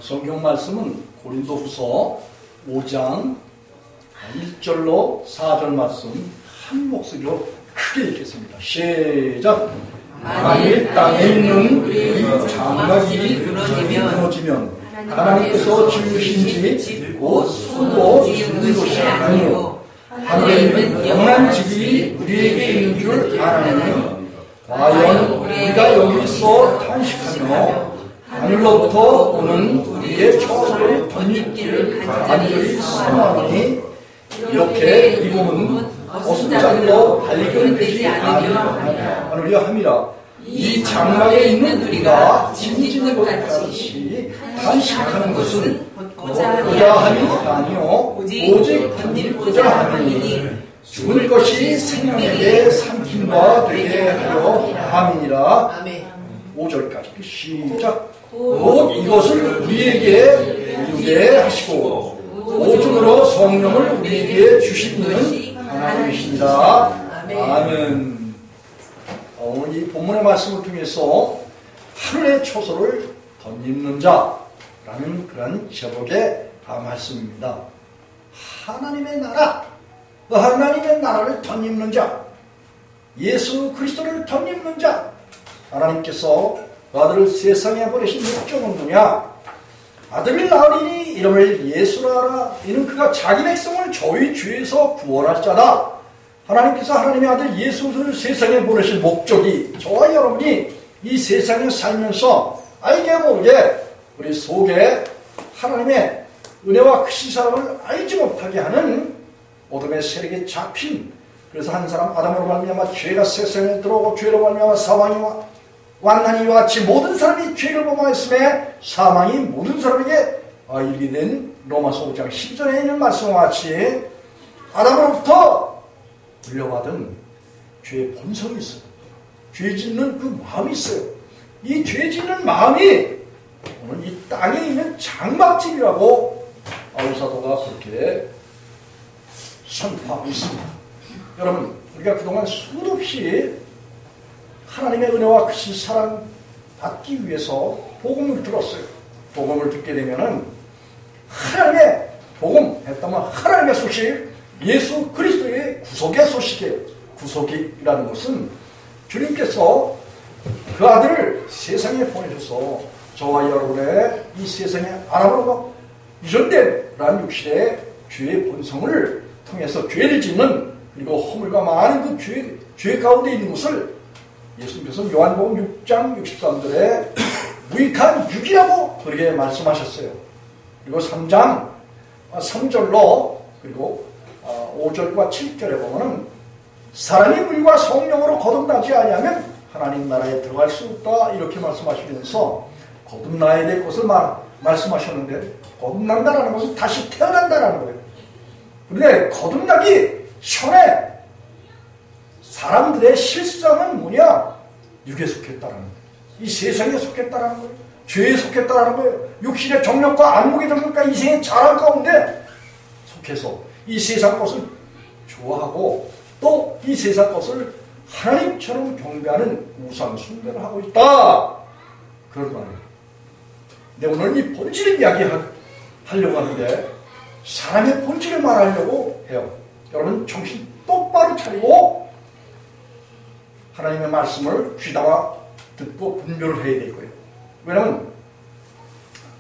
성경 말씀은 고린도후서 5장 1절로 4절 말씀 한 목소리로 크게 읽겠습니다. 시작. 만일 땅에 있는 우리 장막이 무너지면 하나님께서 지으신 집 곧 수도 지은 것이 아니요 하늘에 있는 영원한 집이 우리에게 있는 줄 아나니 과연 우리가 여기서 탄식하며 하늘로부터 오는 우리의 처소를 덧입기를 간절히 사모하니 이렇게 이 몸은 어순장로 발견되지 않으려 함이라. 이 장막에 있는 우리가 짐짓는 것 같이 탄식하는 것은 벗고자 함이 아니요 오직 덧입고자 함이니 죽을 것이 생명에게 삼킴바 되게 하려 함이니라. 5절까지 시작. 곧 이것을 우리에게 이루게 하시고 오중으로 성령을 우리에게 주시는 하나님이십니다. 아멘. 오늘 이 본문의 말씀을 통해서 하늘의 초소를 덧입는 자라는 그런 제목의 말씀입니다. 하나님의 나라, 하나님의 나라를 덧입는 자, 예수 그리스도를 덧입는 자. 하나님께서 아들을 세상에 보내신 목적은 뭐냐? 아들을 낳으리니 이름을 예수라 하라. 이는 그가 자기 백성을 저희 죄에서 구원할 자다. 하나님께서 하나님의 아들 예수를 세상에 보내신 목적이 저와 여러분이 이 세상에 살면서 알게 모르게 우리 속에 하나님의 은혜와 크신 사랑을 알지 못하게 하는 어둠의 세력에 잡힌, 그래서 한 사람 아담으로 말미암아 죄가 세상에 들어오고 죄로 말미암아 사망이 왔나니 이와 같이 모든 사람이 죄를 범하였음에 사망이 모든 사람에게 이르게 된 로마서 5장 10절에 있는 말씀과 같이 아담으로부터 물려받은 죄의 본성이 있어요. 죄 짓는 그 마음이 있어요. 이 죄 짓는 마음이 오늘 이 땅에 있는 장막집이라고 바울사도가 그렇게 선포하고 있습니다. 여러분, 우리가 그동안 수도 없이 하나님의 은혜와 크신 사랑 받기 위해서 복음을 들었어요. 복음을 듣게 되면은 하나님의 복음 했다면 하나님의 소식, 예수 그리스도의 구속의 소식이에요. 구속이라는 것은 주님께서 그 아들을 세상에 보내셔서 저와 여러분의 이 세상에 아람으로 유전된 그러한 육신의 죄의 본성을 통해서 죄를 짓는, 그리고 허물과 많은 그 죄 가운데 있는 것을 예수님께서 요한복음 6장 63절에 무익한 육이라고 그렇게 말씀하셨어요. 그리고 3장 3절로 그리고 5절과 7절에 보면은 사람이 물과 성령으로 거듭나지 아니하면 하나님 나라에 들어갈 수 없다 이렇게 말씀하시면서 거듭나야 될 것을 말씀하셨는데, 거듭난다라는 것은 다시 태어난다라는 거예요. 그런데 거듭나기 전에 사람들의 실상은 뭐냐? 육에 속했다라는 거예요. 이 세상에 속했다라는 거예요. 죄에 속했다라는 거예요. 육신의 정력과 안목의 정력과 이생의 자랑 가운데 속해서 이 세상 것을 좋아하고 또 이 세상 것을 하나님처럼 경배하는 우상 숭배를 하고 있다. 그런 말이에요. 근데 오늘 이 본질을 이야기하려고 하는데 사람의 본질을 말하려고 해요. 여러분 정신 똑바로 차리고 하나님의 말씀을 귀담아 듣고 분별을 해야 될 거예요. 왜냐하면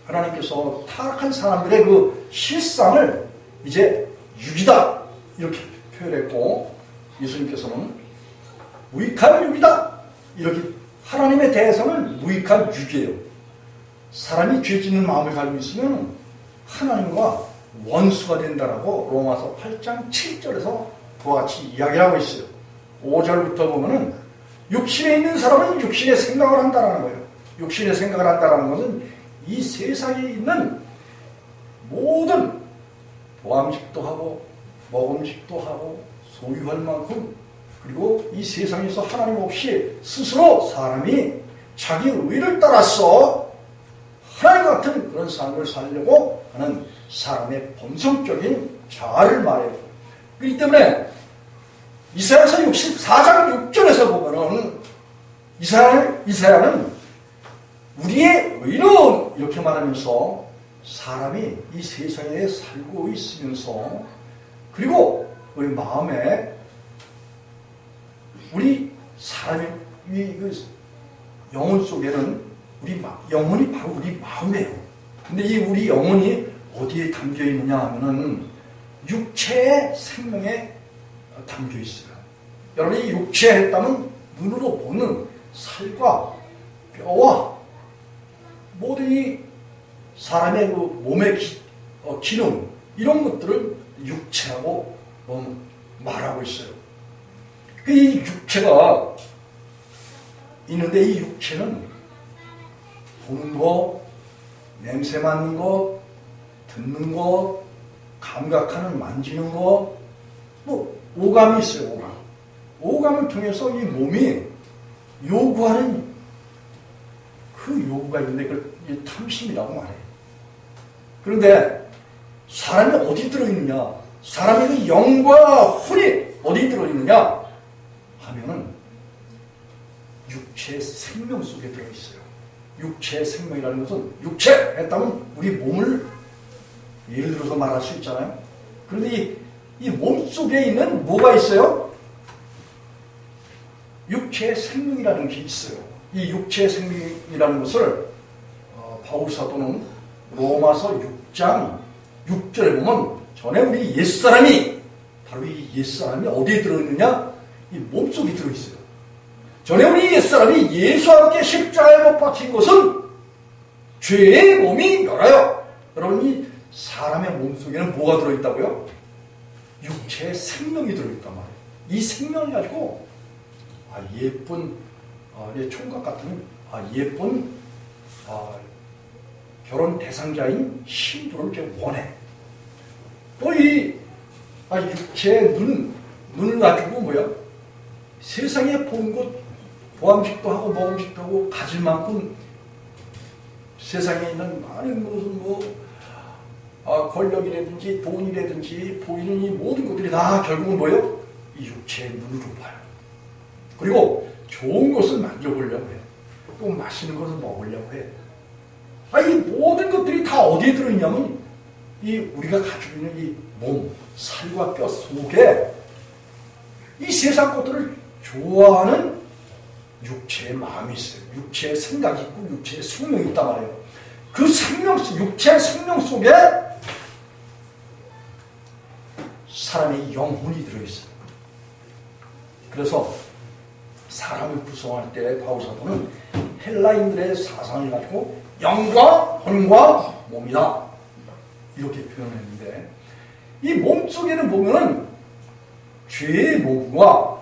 하나님께서 타락한 사람들의 그 실상을 이제 육이다 이렇게 표현했고, 예수님께서는 무익한 육이다 이렇게, 하나님에 대해서는 무익한 육이에요. 사람이 죄 짓는 마음을 가지고 있으면 하나님과 원수가 된다라고 로마서 8장 7절에서 그와 같이 이야기를 하고 있어요. 5절부터 보면은 육신에 있는 사람은 육신의 생각을 한다라는 거예요. 육신의 생각을 한다라는 것은 이 세상에 있는 모든 보암직도 하고 먹음직도 하고 소유할 만큼, 그리고 이 세상에서 하나님 없이 스스로 사람이 자기 의를 따라서 하나님 같은 그런 삶을 살려고 하는 사람의 본성적인 자아를 말해요. 그렇기 때문에 이사야서 64장 6절에서 보면은 이사야는 우리의 의는 이렇게 말하면서 사람이 이 세상에 살고 있으면서 그리고 우리 마음에 우리 사람의 그 영혼 속에는 우리 영혼이 바로 우리 마음이에요. 근데 이 우리 영혼이 어디에 담겨 있느냐 하면은 육체의 생명에 담겨 있어요. 여러분이 육체에 했다면 눈으로 보는 살과 뼈와 모든 이 사람의 그 몸의 기능 이런 것들을 육체라고 말하고 있어요. 이 육체가 있는데 이 육체는 보는 거, 냄새 맡는 거, 듣는 거, 감각하는 만지는 거, 뭐 오감이 있어요. 오감. 오감을 통해서 이 몸이 요구하는 그 요구가 있는데 그걸 탐심이라고 말해요. 그런데 사람이 어디 들어있느냐? 사람의 그 영과 혼이 어디 들어있느냐? 하면은 육체의 생명 속에 들어있어요. 육체의 생명이라는 것은 육체 했다면 우리 몸을 예를 들어서 말할 수 있잖아요. 그런데 이 몸 속에 있는 뭐가 있어요? 육체의 생명이라는 게 있어요. 이 육체의 생명이라는 것을 바울 사도는 로마서 6장 6절에 보면 전에 우리 옛사람이 바로 이 옛사람이 어디에 들어있느냐? 이 몸속에 들어있어요. 전에 우리 옛사람이 예수와 함께 십자가에 못 박힌 것은 죄의 몸이 멸하여. 여러분 이 사람의 몸속에는 뭐가 들어있다고요? 육체의 생명이 들어있단 말이에요. 이 생명을 가지고 예쁜 총각 같은 예쁜 결혼 대상자인 신부를 이제 원해. 또 이 육체의 눈을 가지고 뭐야? 세상에 본 것 보암식도 하고 먹음식도 하고 가질 만큼 세상에 있는 많은 무슨 권력이라든지 돈이라든지 보이는 이 모든 것들이 다 결국은 뭐예요? 이 육체의 눈으로 봐요. 그리고 좋은 것을 만져보려고 해요. 또 맛있는 것을 먹으려고 해요. 이 모든 것들이 다 어디에 들어있냐면 이 우리가 가지고 있는 이 몸, 살과 뼈 속에 이 세상 것들을 좋아하는 육체의 마음이 있어요. 육체의 생각이 있고 육체의 생명이 있단 말이에요. 그 육체의 생명 속에 사람의 영혼이 들어있어요. 그래서 사람을 구성할 때 바울 사도는 헬라인들의 사상을 가지고 영과 혼과 몸이다 이렇게 표현했는데 이 몸 속에는 보면은 죄의 몸과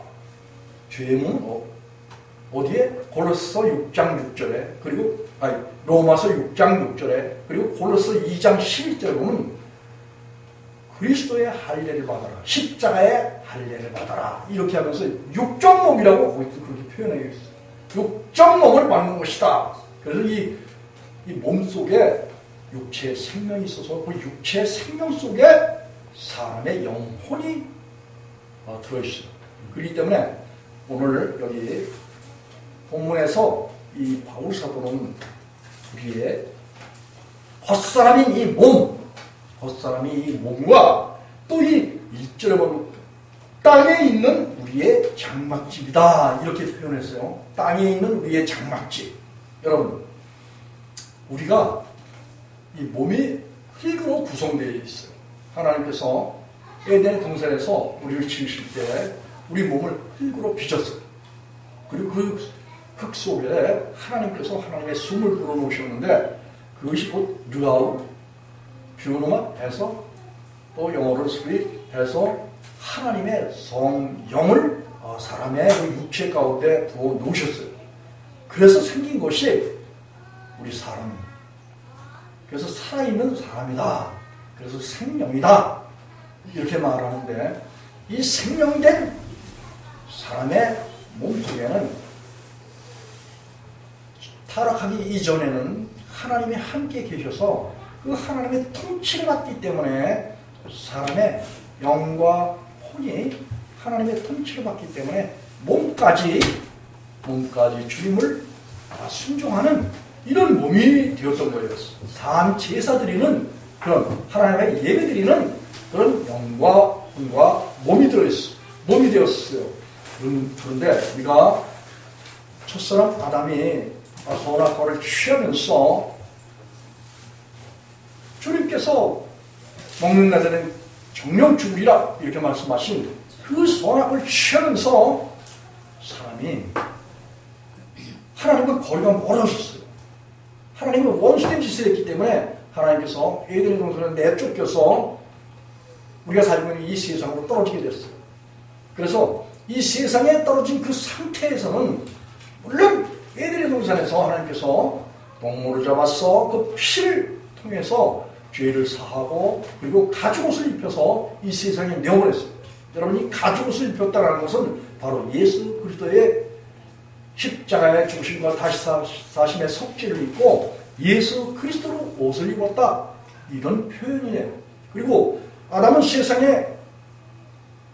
죄의 몸은 어디에? 골로새 6장 6절에 그리고 로마서 6장 6절에 그리고 골로새 2장 11절에 보면 그리스도의 할례를 받아라. 십자가의 할례를 받아라. 이렇게 하면서 육적 몸이라고 거기서 그렇게 표현하고 있어요. 육적 몸을 받는 것이다. 그래서 이 몸 속에 육체의 생명이 있어서 그 육체의 생명 속에 사람의 영혼이 들어있어요. 그렇기 때문에 오늘 여기 본문에서 이 바울 사도는 우리의 헛사람인 이 몸, 헛사람이 이 몸과 또 이 1절에 보면 땅에 있는 우리의 장막집이다 이렇게 표현했어요. 땅에 있는 우리의 장막집. 여러분 우리가 이 몸이 흙으로 구성되어 있어요. 하나님께서 에덴 동산에서 우리를 지으실 때 우리 몸을 흙으로 빚었어요. 그리고 그 흙 속에 하나님께서 하나님의 숨을 불어넣으셨는데 그것이 곧 르아우, 뷰노마 해서 또 영어로 스피릿 해서 하나님의 성령을 사람의 육체 가운데 부어 놓으셨어요. 그래서 생긴 것이 우리 사람입니다. 그래서 살아있는 사람이다. 그래서 생명이다. 이렇게 말하는데 이 생명된 사람의 몸속에는 타락하기 이전에는 하나님이 함께 계셔서 그 하나님의 통치를 받기 때문에 사람의 영과 혼이 하나님의 통치를 받기 때문에 몸까지 주님을 순종하는 이런 몸이 되었던 거예요. 산 제사 드리는 그런 하나님의 예배 드리는 그런 영과 혼과 몸이 되었어요. 그런데 우리가 첫사람 아담이 선악과를 취하면서 주님께서 먹는 날에는 정령 죽으리라 이렇게 말씀하신 그 선악을 취하면서 사람이 하나님과 거리가 멀어졌어요. 하나님은 원수된 짓을 했기 때문에 하나님께서 에덴 동산을 내쫓겨서 우리가 살고 있는 이 세상으로 떨어지게 됐어요. 그래서 이 세상에 떨어진 그 상태에서는 물론 에덴 동산에서 하나님께서 동물을 잡아서 그 피를 통해서 죄를 사하고 그리고 가죽옷을 입혀서 이 세상에 내어보냈어요. 여러분이 가죽옷을 입혔다는 것은 바로 예수 그리스도의 십자가의 죽으심과 다시 사심의 속죄를 입고 예수 그리스도로 옷을 입었다. 이런 표현이에요. 그리고 아담은 세상에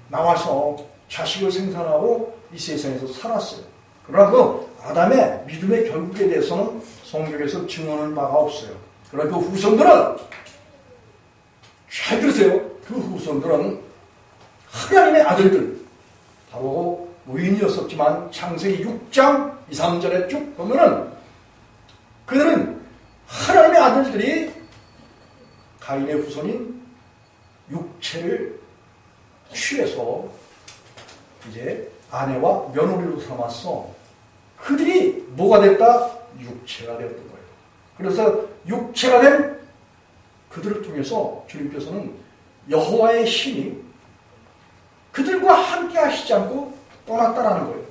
나와서 자식을 생산하고 이 세상에서 살았어요. 그러나 그 아담의 믿음의 결국에 대해서는 성경에서 증언하는 바가 없어요. 그러나 그 후손들은 잘 들으세요. 그 후손들은 하나님의 아들들 바로 무인이었었지만 창세기 6장 2, 3절에 쭉 보면은 그들은 하나님의 아들들이 가인의 후손인 육체를 취해서 이제 아내와 며느리로 삼았어. 그들이 뭐가 됐다? 육체가 되었던 거예요. 그래서 육체가 된 그들을 통해서 주님께서는 여호와의 신이 그들과 함께 하시지 않고 떠났다라는 거예요.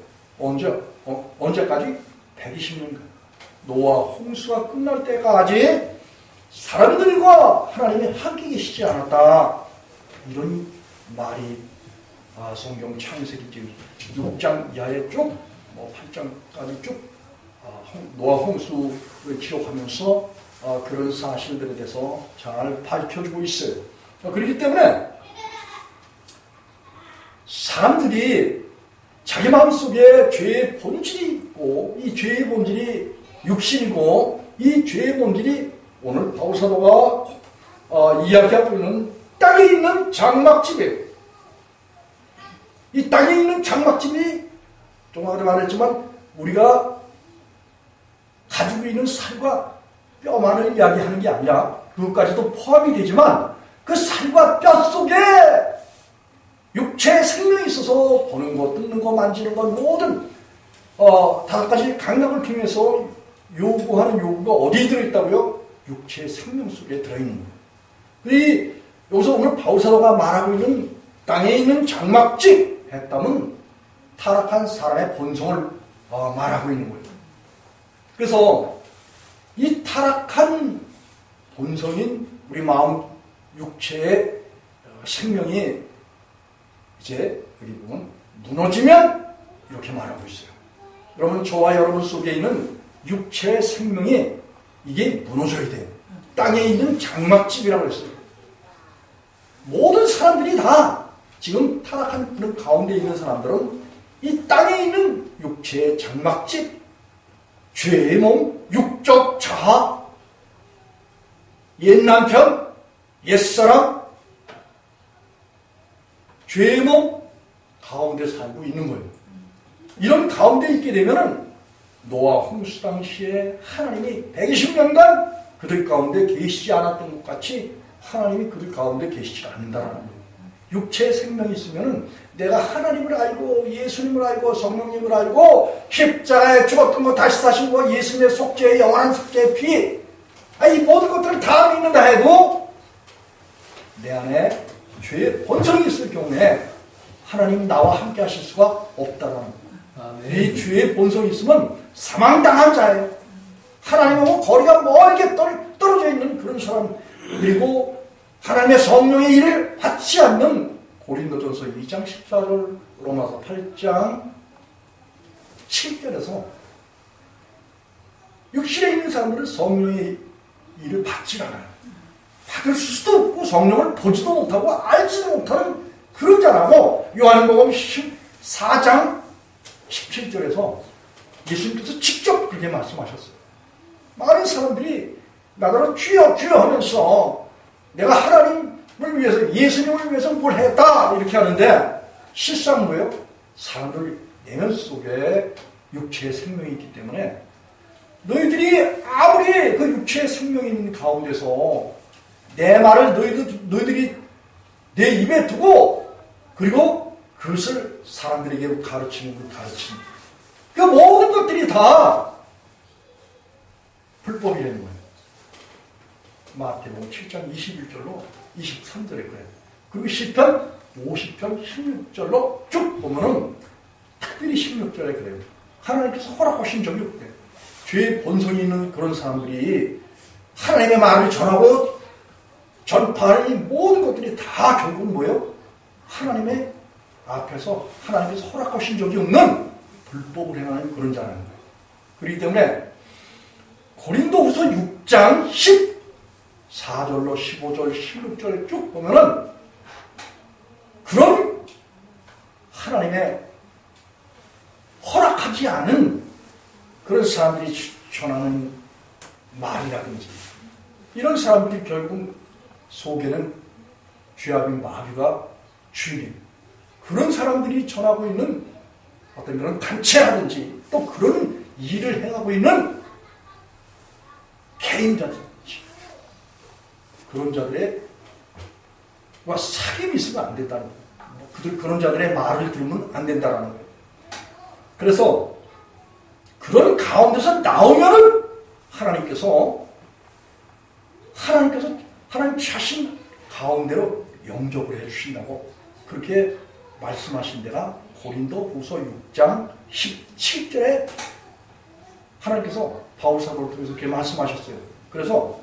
언제까지? 120년간. 노아 홍수가 끝날 때까지 사람들과 하나님이 함께 계시지 않았다. 이런 말이 성경 창세기 6장 이하에 쭉 8장까지 쭉 노아 홍수를 기록하면서 그런 사실들에 대해서 잘 밝혀주고 있어요. 그렇기 때문에 사람들이 자기 마음속에 죄의 본질이 있고 이 죄의 본질이 육신이고 이 죄의 본질이 오늘 바울사도가 이야기하고 있는 땅에 있는 장막집이에요. 이 땅에 있는 장막집이 좀 아까 말했지만 우리가 가지고 있는 살과 뼈만을 이야기하는 게 아니라 그것까지도 포함이 되지만 그 살과 뼈 속에 육체의 생명이 있어서 보는 것, 듣는 것, 만지는 것 모든 다섯 가지 감각을 통해서 요구하는 요구가 어디에 들어있다고요? 육체의 생명 속에 들어있는 거예요. 여기서 오늘 바울사도가 말하고 있는 땅에 있는 장막집 했다면 타락한 사람의 본성을 말하고 있는 거예요. 그래서 이 타락한 본성인 우리 마음 육체의 생명이 이제 여기 보면 무너지면 이렇게 말하고 있어요. 여러분 저와 여러분 속에 있는 육체의 생명이 이게 무너져야 돼요. 땅에 있는 장막집이라고 했어요. 모든 사람들이 다 지금 타락한 그런 가운데 있는 사람들은 이 땅에 있는 육체의 장막집, 죄의 몸, 육적 자아, 옛 남편, 옛사람, 죄의 몸 가운데 살고 있는 거예요. 이런 가운데 있게 되면은 노아 홍수 당시에 하나님이 120년간 그들 가운데 계시지 않았던 것 같이 하나님이 그들 가운데 계시지 않는다라는 거예요. 육체의 생명이 있으면은 내가 하나님을 알고 예수님을 알고 성령님을 알고 십자가에 죽었던 거 다시 사신 거 예수님의 속죄의 영원한 속죄의 피 이 모든 것들을 다 믿는다 해도 내 안에 죄의 본성이 있을 경우에 하나님 나와 함께 하실 수가 없다라는 거예요. 이 죄의 본성이 있으면 사망당한 자예요. 하나님하고 거리가 멀게 떨어져 있는 그런 사람, 그리고 하나님의 성령의 일을 받지 않는 고린도전서 2장 14절, 로마서 8장 7절에서 육신에 있는 사람들은 성령의 일을 받지 않아요. 받을 수도 없고 성령을 보지도 못하고 알지도 못하는 그런 자라고 요한복음 14장 17절에서 예수님께서 직접 그렇게 말씀하셨어요. 많은 사람들이 나더러 주여 주여 하면서 내가 하나님을 위해서 예수님을 위해서 뭘 했다 이렇게 하는데 실상 뭐예요? 사람들 내면 속에 육체의 생명이 있기 때문에 너희들이 아무리 그 육체의 생명이 있는 가운데서 내 말을 너희들이 내 입에 두고 그리고 그것을 사람들에게 가르치는 그 가르침 그 모든 것들이 다 불법이라는 거예요. 마태복음 7장 21절로 23절에 그래요. 그리고 시편 50편 16절로 쭉 보면은 특별히 16절에 그래요. 하나님께서 허락하신 적이 없대요. 죄의 본성이 있는 그런 사람들이 하나님의 말을 전하고 전파하는 이 모든 것들이 다 결국은 뭐예요? 하나님의 앞에서 하나님께서 허락하신 적이 없는 불법을 행하는 그런 자라는 거예요. 그렇기 때문에 고린도후서 6장 14절로 15절 16절에 쭉 보면은 그런 하나님의 허락하지 않은 그런 사람들이 전하는 말이라든지 이런 사람들이 결국 속에는 죄악인 마귀가 주인이에요. 그런 사람들이 전하고 있는 어떤 그런 단체라든지 또 그런 일을 행하고 있는 개인자든지 그런 자들의 사귐이 있으면 안 된다는 거예요. 그런 자들의 말을 들으면 안 된다는 거예요. 그래서 그런 가운데서 나오면은 하나님께서 하나님 자신 가운데로 영접을 해주신다고 그렇게 말씀하신 데가 고린도후서 6장 17절에 하나님께서 바울 사도를 통해서 그렇게 말씀하셨어요. 그래서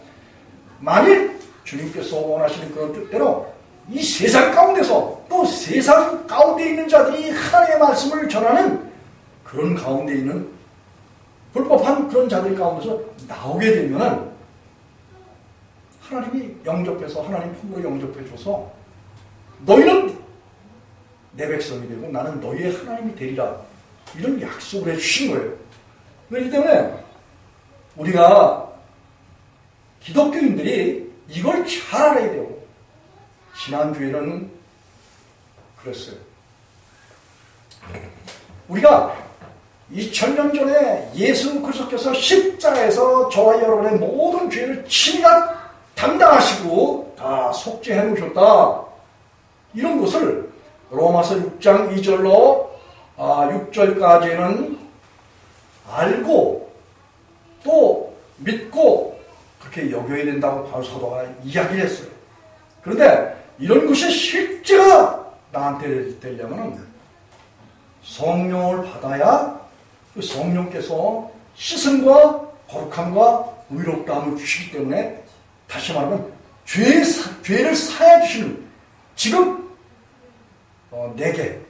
만일 주님께서 원하시는 그런 뜻대로 이 세상 가운데서 또 세상 가운데 있는 자들이 하나님의 말씀을 전하는 그런 가운데 있는 불법한 그런 자들 가운데서 나오게 되면은 하나님이 영접해서 하나님 품으로 영접해줘서 너희는 내 백성이 되고 나는 너희의 하나님이 되리라 이런 약속을 해주신 거예요. 그렇기 때문에 우리가 기독교인들이 이걸 잘 알아야 돼요. 지난주에는 그랬어요. 우리가 2000년 전에 예수 그리스도께서 십자가에서 저와 여러분의 모든 죄를 친히 담당하시고 다 속죄해 놓으셨다. 이런 것을 로마서 6장 2절로 6절까지는 알고 또 믿고 그렇게 여겨야 된다고 바울 사도가 이야기를 했어요. 그런데 이런 것이 실제가 나한테 되려면 성령을 받아야 그 성령께서 씻음과 거룩함과 의롭다함을 주시기 때문에 다시 말하면 죄를 사해 주시는 지금 내게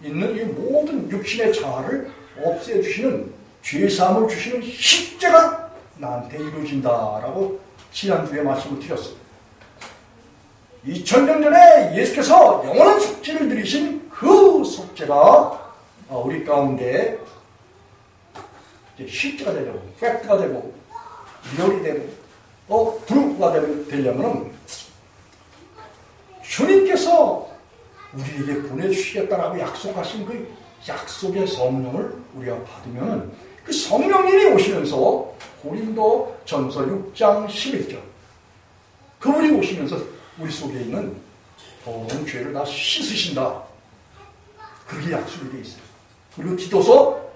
있는 이 모든 육신의 자아를 없애 주시는 죄사함을 주시는 십자가 나한테 이루어진다라고 지난주에 말씀을 드렸어요. 2000년 전에 예수께서 영원한 속죄를 드리신 그 속죄가 우리 가운데 실제가 되려고 팩트가 되고 리얼이 되고 프루프가 되려면 주님께서 우리에게 보내주시겠다라고 약속하신 그 약속의 성령을 우리가 받으면 그 성령님이 오시면서 고린도 전서 6장 11절 그분이 오시면서 우리 속에 있는 더러운 죄를 다 씻으신다. 그게 약속이 되어 있어요. 그리고 디도서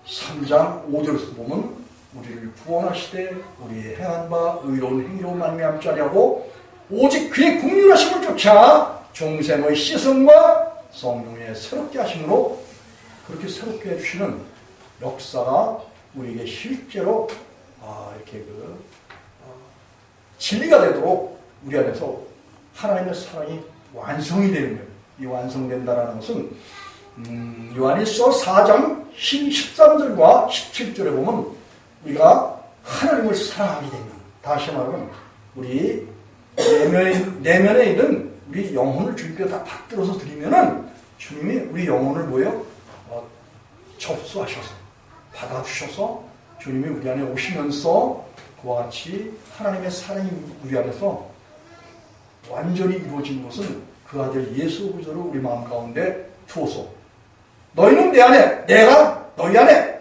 3장 5절에서 보면 우리를 구원하시되 우리의 행한 바 의로운 행위로 말미암지 하려고 오직 그의 긍휼하심을 쫓아 중생의 씻음과 성령의 새롭게 하심으로 그렇게 새롭게 해주시는 역사가 우리에게 실제로 이렇게 진리가 되도록 우리 안에서 하나님의 사랑이 완성이 되는 거예요. 이 완성된다라는 것은 요한일서 4장 13절과 17절에 보면 우리가 하나님을 사랑하게 되면 다시 말하면 우리 내면에 있는 우리 영혼을 주님께 다 받들어서 드리면은 주님이 우리 영혼을 접수하셔서 받아주셔서 주님이 우리 안에 오시면서 그와 같이 하나님의 사랑이 우리 안에서 완전히 이루어진 것은 그 아들 예수 그리스도를 우리 마음 가운데 두어서 너희는 내 안에 내가 너희 안에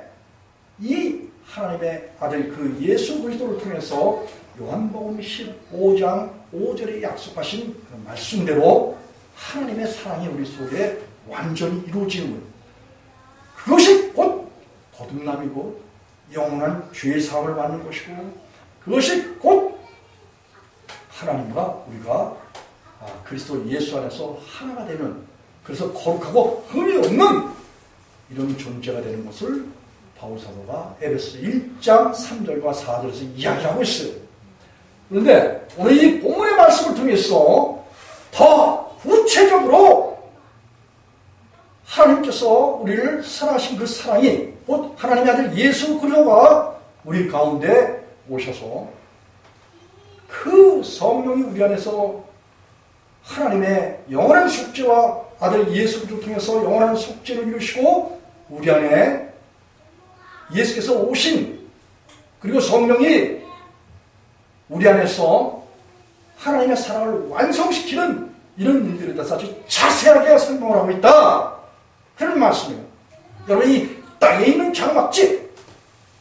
이 하나님의 아들 그 예수 그리스도를 통해서 요한복음 15장 5절에 약속하신 그 말씀대로 하나님의 사랑이 우리 속에 완전히 이루어지는 거예요. 그것이 곧 거듭남이고 영원한 죄의 사함을 받는 것이고 그것이 곧 하나님과 우리가 그리스도 예수 안에서 하나가 되는 그래서 거룩하고 흠이 없는 이런 존재가 되는 것을 바울 사도가 에베소 1장 3절과 4절에서 이야기하고 있어요. 그런데 오늘 이 본문의 말씀을 통해서 더 구체적으로 하나님께서 우리를 사랑하신 그 사랑이 곧 하나님의 아들 예수 그리스도가 우리 가운데 오셔서 그 성령이 우리 안에서 하나님의 영원한 속죄와 아들 예수 그리스도를 통해서 영원한 속죄를 이루시고 우리 안에 예수께서 오신 그리고 성령이 우리 안에서 하나님의 사랑을 완성시키는 이런 일들에 대해서 아주 자세하게 설명을 하고 있다. 그런 말씀이에요. 여러분 이 땅에 있는 장막집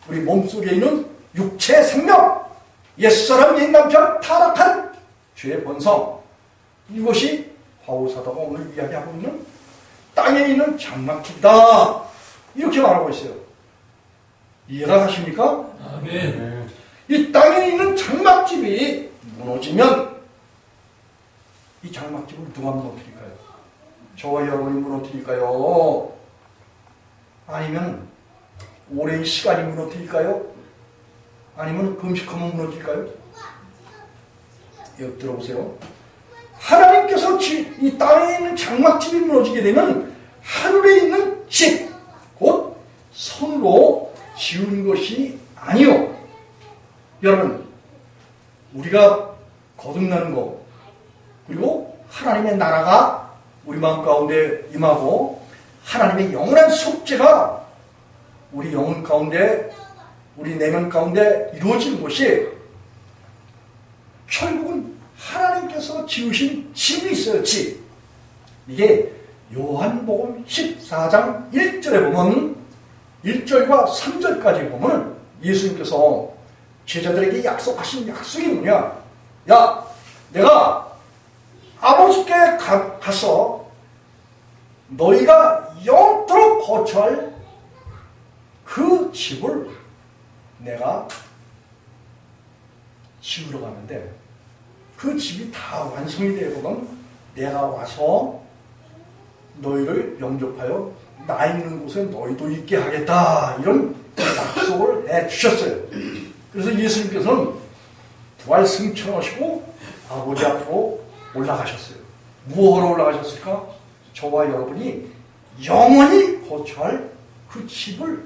우리 몸속에 있는 육체의 생명 옛사람 옛남편 타락한 죄의 본성 이것이 바울 사도가 오늘 이야기하고 있는 땅에 있는 장막집이다. 이렇게 말하고 있어요. 이해가 가십니까? 아멘. 이 땅에 있는 장막집이 무너지면 이 장막집을 누가 무너뜨릴까요? 저와 여러분이 무너뜨릴까요? 아니면 오랜 시간이 무너뜨릴까요? 아니면 금식하면 무너질까요? 여기 들어보세요. 하나님께서 이 땅에 있는 장막집이 무너지게 되면 하늘에 있는 집, 곧 손으로 지은 것이 아니요. 여러분, 우리가 거듭나는 것, 그리고 하나님의 나라가 우리 마음 가운데 임하고 하나님의 영원한 속죄가 우리 영혼 가운데, 우리 내면 가운데 이루어지는 것이 결국은 하나님께서 지으신 집이 있어요. 집. 이게 요한복음 14장 1절에 보면 1절과 3절까지 보면 예수님께서 제자들에게 약속하신 약속이 뭐냐? 야, 내가 아버지께 가서 너희가 영토록 거처할 그 집을 내가 지으러 가는데 그 집이 다 완성이 되거든 내가 와서 너희를 영접하여 나 있는 곳에 너희도 있게 하겠다. 이런 약속을 해주셨어요. 그래서 예수님께서는 부활 승천하시고 아버지 앞으로 올라가셨어요. 무엇으로 올라가셨을까? 저와 여러분이 영원히 거처할 그 집을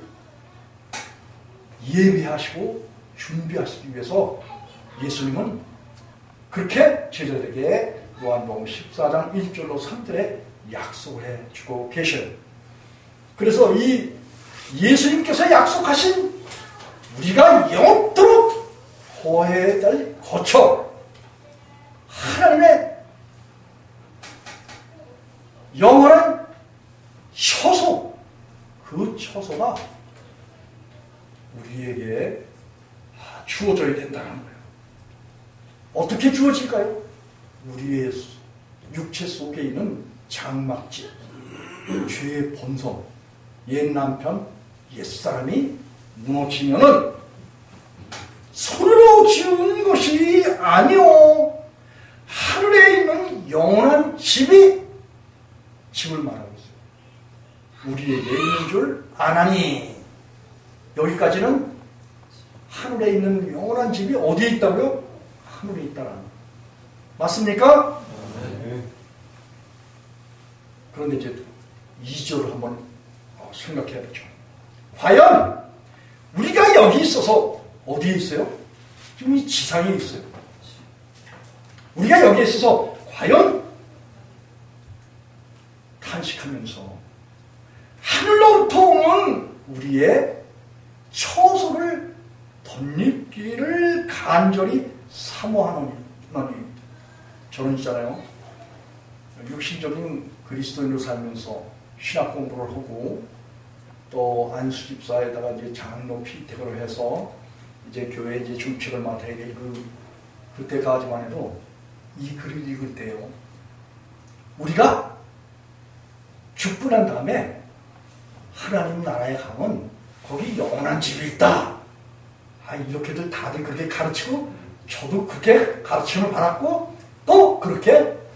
예비하시고 준비하시기 위해서 예수님은 그렇게 제자들에게 요한복음 14장 1절로 3절에 약속을 해주고 계셔요. 그래서 이 예수님께서 약속하신 우리가 영원토록 거해야 될 거처 하나님의 영원한 처소 그 처소가 우리에게 주어져야 된다는 거예요. 어떻게 주어질까요? 우리의 육체 속에 있는 장막집, 죄의 본성, 옛 남편, 옛사람이 무너지면은 손으로 지은 것이 아니오 하늘에 있는 영원한 집을 말하고 있어요. 우리에게 있는 줄 아나니 여기까지는 하늘에 있는 영원한 집이 어디에 있다고요? 하늘에 있다는 맞습니까? 그런데 이제 2절을 한번 생각해야겠죠. 과연 우리가 여기 있어서 어디에 있어요? 지금 이 지상에 있어요. 우리가 여기에 있어서 과연 탄식하면서 하늘로부터 오는 우리의 처소를 간절히 사모하는 하나님. 저는 있잖아요. 육신적인 그리스도인으로 살면서 신학 공부를 하고 또 안수집사에다가 이제 장로 피택을 해서 이제 교회 이제 중책을 맡아야 될 그때까지만 해도 이 글을 읽을 때요. 우리가 죽고 난 다음에 하나님 나라에 가면 거기 영원한 집이 있다. 이렇게들 다들 그렇게 가르치고 저도 그렇게 가르침을 받았고 또 그렇게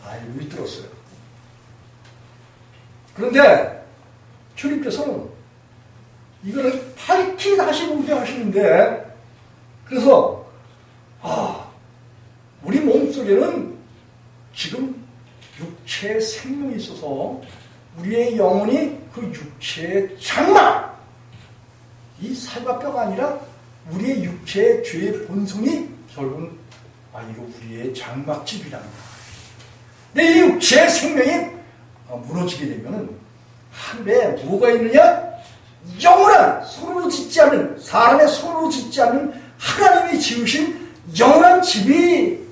알고 들었어요. 그런데 주님께서는 이거를 밝히 다시 보게 하시는데 그래서 우리 몸속에는 지금 육체의 생명이 있어서 우리의 영혼이 그 육체의 장막 이 살과 뼈가 아니라 우리의 육체의 죄의 본성이 결국은 이거 우리의 장막집이란다. 근데 이 육체의 생명이 무너지게 되면은 하늘에 뭐가 있느냐? 영원한 손으로 짓지 않는 사람의 손으로 짓지 않는 하나님이 지으신 영원한 집이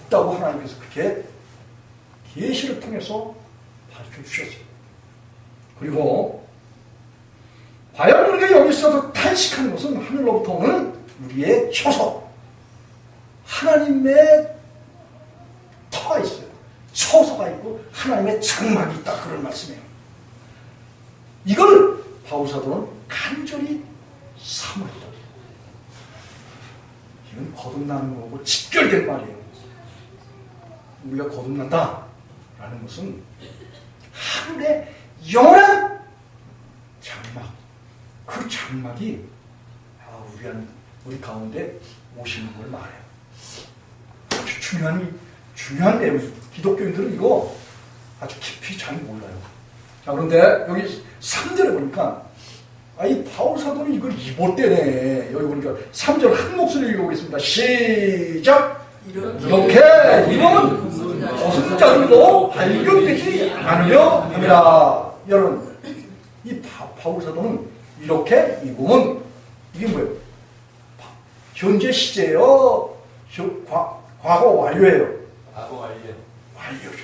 있다고 하나님께서 그렇게 계시를 통해서 밝혀주셨어요. 그리고 과연 우리가 여기서도 탄식하는 것은 하늘로부터 오는 우리의 처소 하나님의 터가 있어요. 처소가 있고 하나님의 장막이 있다. 그런 말씀이에요. 이걸 바울사도는 간절히 사모했다. 이건 거듭나는 거고 직결된 말이에요. 우리가 거듭난다 라는 것은 하늘의 영원한 장막, 그 장막이 우리 가운데 오시는 걸 말해요. 아주 중요한 내용. 기독교인들은 이거 아주 깊이 잘 몰라요. 자, 그런데 여기 3절에 보니까 이 바울 사도는 이걸 입었대네. 여기 보니까 3절 한 목소리로 읽어보겠습니다. 시작! 이렇게 입으면 벗은 자들도 발견되지 않으려 합니다. 여러분, 이 바울 사도는 이렇게 입으면 이게 뭐예요? 현재 시제예요? 과거 완료예요? 과거 완료. 완료죠.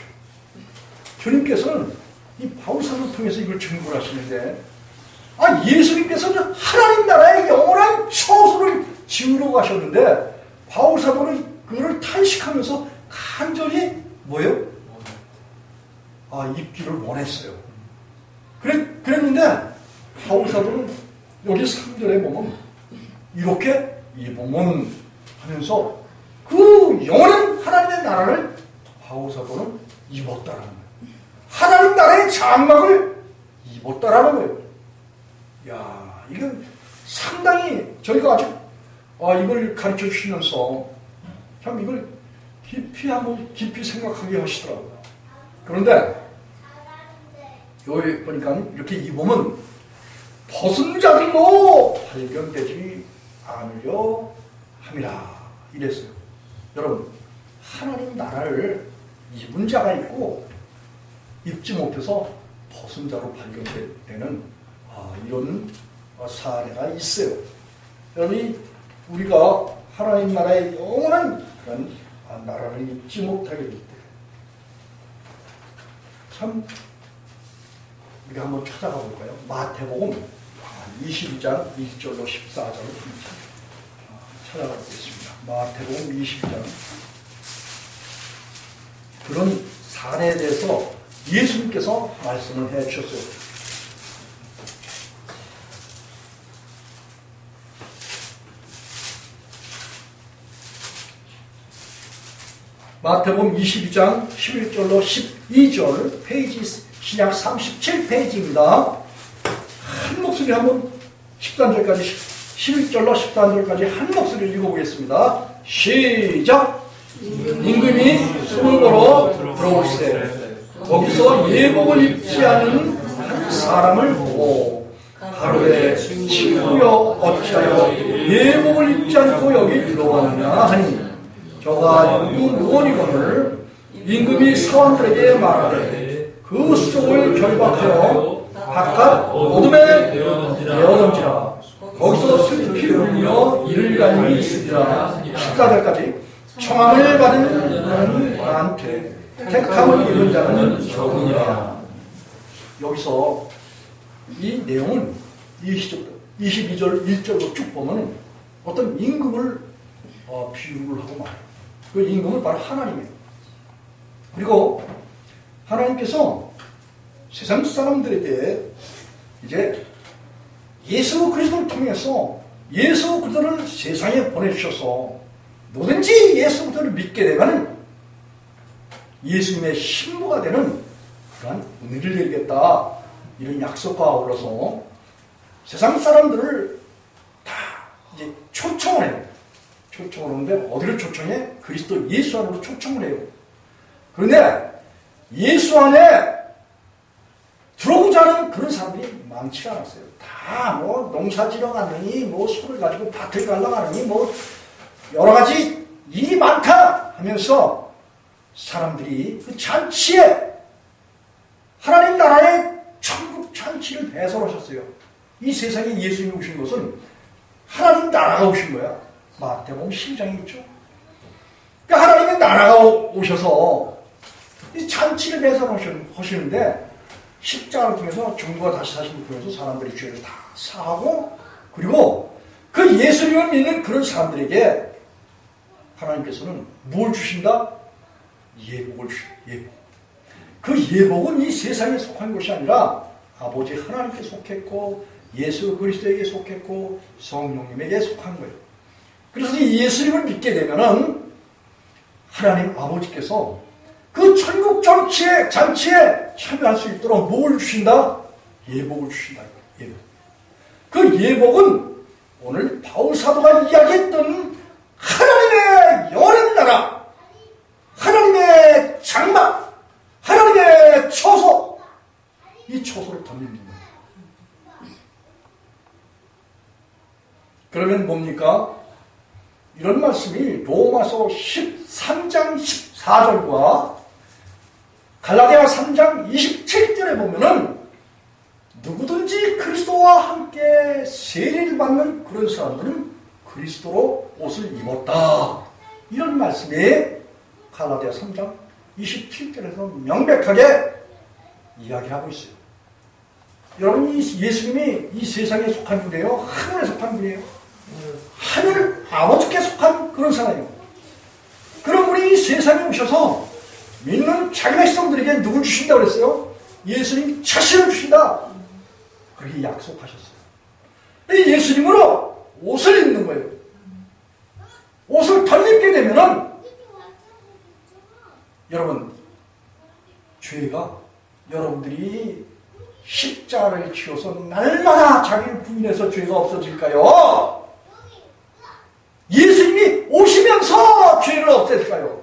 주님께서는 이 바울 사도를 통해서 이걸 증거를 하시는데 예수님께서는 하나님 나라의 영원한 처소를 지으러 가셨는데 바울 사도는 그거를 탄식하면서 간절히 뭐예요? 입기를 원했어요. 그랬는데 바울 사도는 여기 3절에 보면 이렇게 입으면 하면서 그 영원한 하나님의 나라를 바울 사도는 입었다라는 거예요. 하나님 나라의 장막을 입었다라는 거예요. 야, 이건 상당히 저희가 아주 이걸 가르쳐 주시면서 참 이걸 깊이 생각하게 하시더라고요. 그런데 여기 보니까 이렇게 입으면 벗은 자들도 발견되지 않으려 함이라 이랬어요. 여러분, 하나님 나라를 입은 자가 있고 입지 못해서 벗은 자로 발견되는 이런 사례가 있어요. 여러분, 우리가 하나님 나라의 영원한 그런 나라를 입지 못하게 될 때 참 우리가 한번 찾아가 볼까요? 마태복음 22장 1절로 14절을 찾아가 보겠습니다. 마태복음 22장. 그런 사례에 대해서 예수님께서 말씀을 해 주셨어요. 마태복음 22장 11절로 12절 페이지 신약 37페이지입니다. 한 목소리 한번 13절까지 11절로 13절까지 한 목소리를 읽어보겠습니다. 시작! 임금이 수문으로 들어올세 거기서 예복을 입지 않은 한 사람을 보고 가로되 친구여 어찌하여 예복을 입지 않고 여기 들어왔느냐 하니 저가 누구니거늘 임금이 사원들에게 말하되 그 수족을 결박하여 바깥 어둠에 내어던지라. 거기서 슬피 울며 이를 갈미 있으리라. 14절까지. 청함을 받은 자는 많되 택함을 입은 자는 적으니라. 여기서 이 내용은 22절 1절로 쭉 보면 어떤 임금을 비유를 하고 말해요. 그 임금은 바로 하나님이에요. 그리고 하나님께서 세상 사람들에게 이제 예수 그리스도를 통해서 예수 그리스도를 세상에 보내주셔서 뭐든지 예수 그리스도를 믿게 되면 예수님의 신부가 되는 그러한 은혜를 드리겠다, 이런 약속과 아울러서 세상 사람들을 다 이제 초청을 해요. 초청을 하는데 어디를 초청해? 그리스도 예수 안으로 초청을 해요. 그런데 예수 안에 들어오고자 하는 그런 사람들이 많지 않았어요. 다 뭐 농사지러 가느니 뭐 소를 가지고 밭을 갈러 가느니 뭐 여러 가지 일이 많다 하면서 사람들이 그 잔치에, 하나님 나라의 천국 잔치를 배설하셨어요. 이 세상에 예수님이 오신 것은 하나님 나라가 오신 거야. 마태복음 12장에 있죠. 그러니까 하나님의 나라가 오셔서 이 잔치를 배설하시는데 십자가를 통해서 중보가 다시 사심을 통해서 사람들이 죄를 다 사하고, 그리고 그 예수님을 믿는 그런 사람들에게 하나님께서는 뭘 주신다? 예복을 주신다. 예복. 그 예복은 이 세상에 속한 것이 아니라 아버지 하나님께 속했고 예수 그리스도에게 속했고 성령님에게 속한 거예요. 그래서 이 예수님을 믿게 되면은 하나님 아버지께서 그 천국 잔치에 참여할 수 있도록 뭘 주신다? 예복을 주신다. 예복. 그 예복은 오늘 바울 사도가 이야기했던 하나님의 영원한 나라, 하나님의 장막, 하나님의 처소, 이 처소를 덧입는 거예요. 그러면 뭡니까? 이런 말씀이 로마서 13장 14절과 갈라디아 3장 27절에 보면은 누구든지 그리스도와 함께 세례를 받는 그런 사람들은 그리스도로 옷을 입었다, 이런 말씀이 갈라디아 3장 27절에서 명백하게 이야기하고 있어요. 여러분, 이 예수님이 이 세상에 속한 분이에요? 하늘에 속한 분이에요? 하늘 아버지께 속한 그런 사람이에요. 그런 분이 이 세상에 오셔서 믿는 자기 백성들에게 누굴 주신다고 그랬어요? 예수님 자신을 주신다, 그렇게 약속하셨어요. 이 예수님으로 옷을 입는 거예요. 옷을 덧입게 되면은 여러분, 죄가, 여러분들이 십자가를 지어서 날마다 자기를 부인해서 죄가 없어질까요? 예수님이 오시면서 죄를 없앨까요?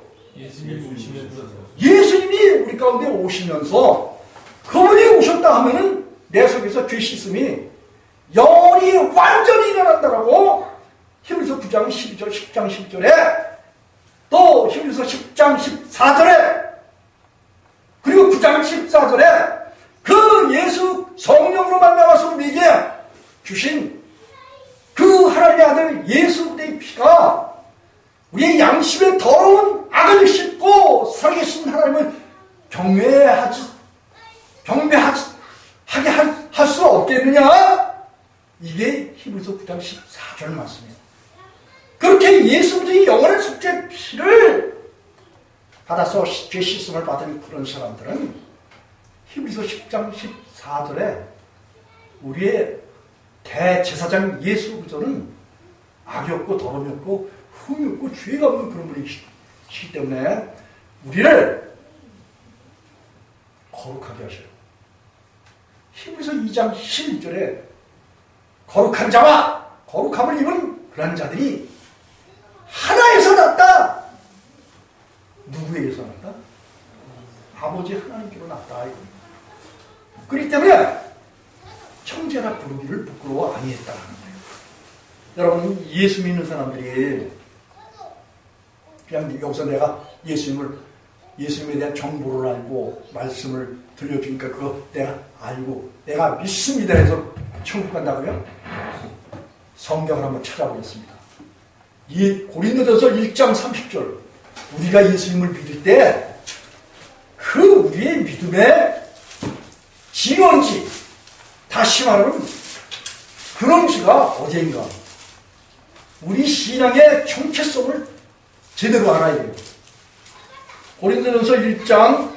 예수님이 우리 가운데 오시면서, 그분이 오셨다 하면은 내 속에서 죄 씻음이 영원히 완전히 일어난다라고 히브리서 9장 12절, 10장 12절에, 또 히브리서 10장 14절에, 그리고 9장 14절에 그 예수 성령으로 만나서 우리에게 주신 그 하나님의 아들 예수 그리스도의 피가 우리의 양심의 더러운 악을 씻고 살아계신 하나님을 경외하게 할 수 없겠느냐? 이게 히브리서 9장 14절 말씀이에요. 그렇게 예수 그리스도의 영원한 속죄 피를 받아서 죄 씻음을 받은 그런 사람들은 히브리서 10장 14절에 우리의 대제사장 예수 그리스도는 악이 없고 더러움이 없고 흠이 없고 죄가 없는 그런 분이시기 때문에 우리를 거룩하게 하셔요. 히브리서 2장 11절에 거룩한 자와 거룩함을 입은 그런 자들이 하나에서 났다. 누구에게서 났다? 아버지 하나님께로 났다. 그렇기 때문에 형제라 부르기를 부끄러워 아니했다는 거예요. 여러분, 예수 믿는 사람들이 그냥 여기서 내가 예수님에 대한 정보를 알고 말씀을 들려주니까 그거 내가 알고 내가 믿습니다 해서 천국 간다고요? 성경을 한번 찾아보겠습니다. 이 고린도전서 1장 30절, 우리가 예수님을 믿을 때 그 우리의 믿음의 진원지, 다시 말하면 근원지가 어디인가? 우리 신앙의 정체성을 제대로 알아야 돼요. 고린도전서 1장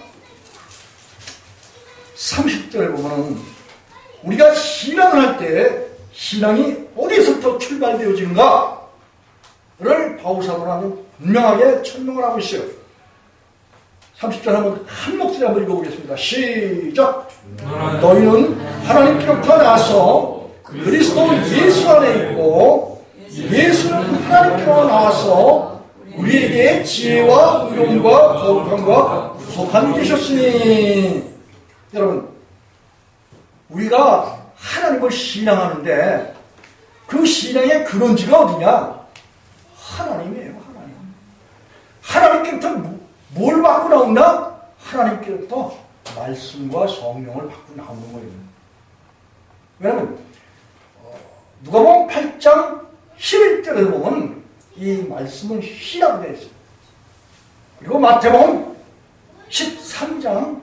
30절에 보면 우리가 신앙을 할 때 신앙이 어디서부터 출발되어지는가를 바울사도는 분명하게 설명을 하고 있어요. 30절 한번 한 목소리 한번 읽어보겠습니다. 시작! 너희는 하나님께로부터 나와서 그리스도 예수 안에 있고 예수는 하나님께로 나와서 우리에게 지혜와 의로움과 거룩함과 구속함이 되셨으니. 여러분, 우리가 하나님을 신앙하는데 그 신앙의 근원지가 어디냐? 하나님이에요. 하나님께부터 뭘 받고 나온다? 하나님께부터 말씀과 성령을 받고 나오는 거예요. 왜냐하면 누가복음 8장 11절에 보면 이 말씀은 시라고 되어 있어요. 그리고 마태복음 13장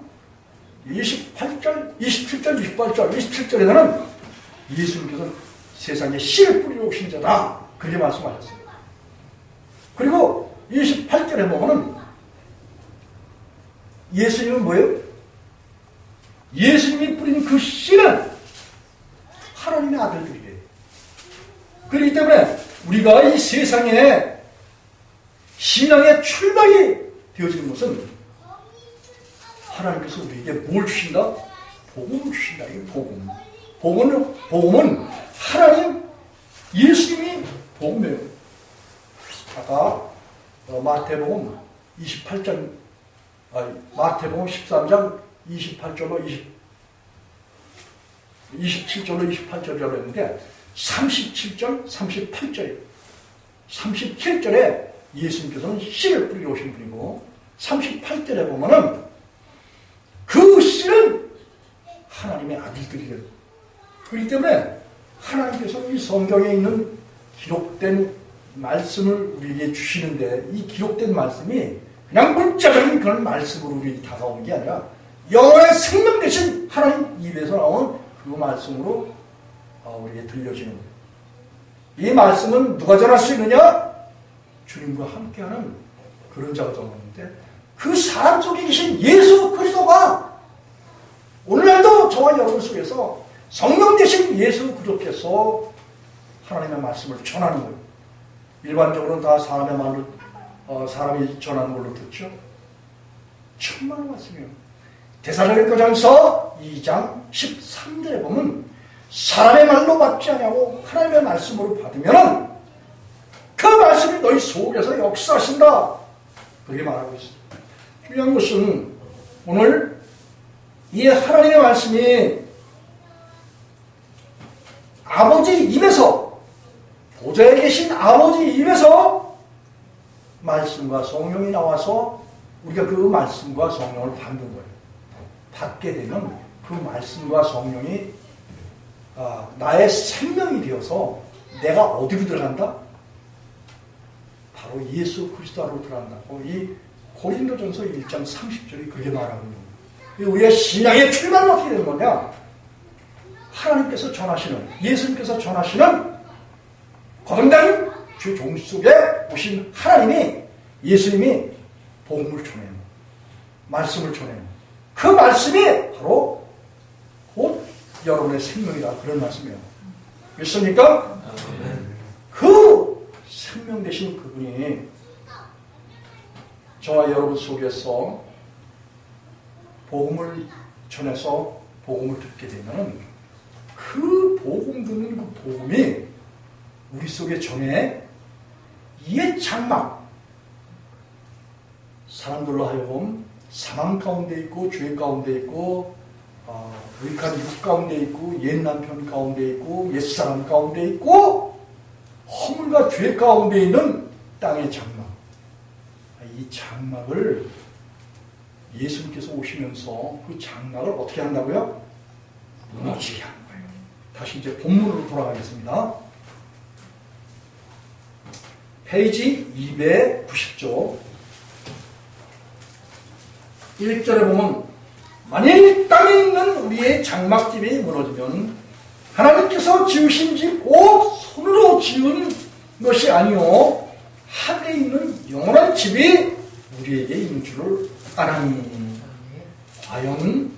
27절, 28절, 27절에는 예수님께서는 세상에 씨를 뿌리러 오신 자다. 그렇게 말씀하셨어요. 그리고 28절에 보면은 예수님은 뭐예요? 예수님이 뿌린 그 씨는 하나님의 아들들이에요. 그렇기 때문에 우리가 이 세상에 신앙의 출발이 되어지는 것은 하나님께서 우리에게 뭘 주신다? 복음을 주신다. 이 복음. 복음은 하나님, 예수님이 복음이에요. 아까 마태복음 28장, 마태복음 13장 28절로 27절로 28절이라고 했는데 37절, 38절이에요. 37절에 예수님께서는 씨를 뿌리러 오신 분이고 38절에 보면은 그 씨는 하나님의 아들들이래요. 그렇기 때문에 하나님께서 이 성경에 있는 기록된 말씀을 우리에게 주시는데 이 기록된 말씀이 그냥 문자적인 그런 말씀으로 우리에게 다가오는 게 아니라 영원의 생명 대신 하나님 입에서 나온 그 말씀으로 우리에게 들려지는 거예요. 이 말씀은 누가 전할 수 있느냐? 주님과 함께하는 그런 자가 전하는데 그 사람 속에 계신 예수 그리스도가 오늘날도 저와 여러분 속에서 성령 되신 예수 그리스도께서 하나님의 말씀을 전하는 거예요. 일반적으로는 다 사람의 말로 사람이 전하는 걸로 듣죠. 천만의 말씀이에요. 데살로니가전서 2장 13절에 보면 사람의 말로 받지 않냐고 하나님의 말씀으로 받으면 그 말씀이 너희 속에서 역사하신다. 그렇게 말하고 있습니다. 중요한 것은 오늘 이 하나님의 말씀이 아버지 입에서 보좌에 계신 아버지 입에서 말씀과 성령이 나와서 우리가 그 말씀과 성령을 받는 거예요. 받게 되면 그 말씀과 성령이 나의 생명이 되어서 내가 어디로 들어간다? 바로 예수 그리스도로 들어간다고 이 고린도전서 1장 30절이 그렇게 말하고 있는 거예요. 우리의 신앙의 출발은 어떻게 되는 거냐? 하나님께서 전하시는, 예수님께서 전하시는 거듭난 주 종속에 오신 하나님이, 예수님이 복음을 전해요. 말씀을 전해요. 그 말씀이 바로 곧 여러분의 생명이다. 그런 말씀이에요. 믿습니까? 그 생명 되신 그분이 저와 여러분 속에서 복음을 전해서 복음을 듣게 되면 그 복음 듣는 그 복음이 우리 속에 전해 옛 장막, 사람들로 하여금 사망 가운데 있고 죄 가운데 있고 의익한 육 가운데 있고 옛 남편 가운데 있고 옛사람 가운데 있고 허물과 죄 가운데 있는 땅의 장막, 이 장막을 예수님께서 오시면서 그 장막을 어떻게 한다고요? 무너지게 하는 거예요. 다시 이제 본문으로 돌아가겠습니다. 페이지 290조 1절에 보면 만일 땅에 있는 우리의 장막집이 무너지면 하나님께서 지으신 집 곧 손으로 지은 것이 아니요 하늘에 있는 영원한 집이 우리에게 있는 줄을 아나니. 과연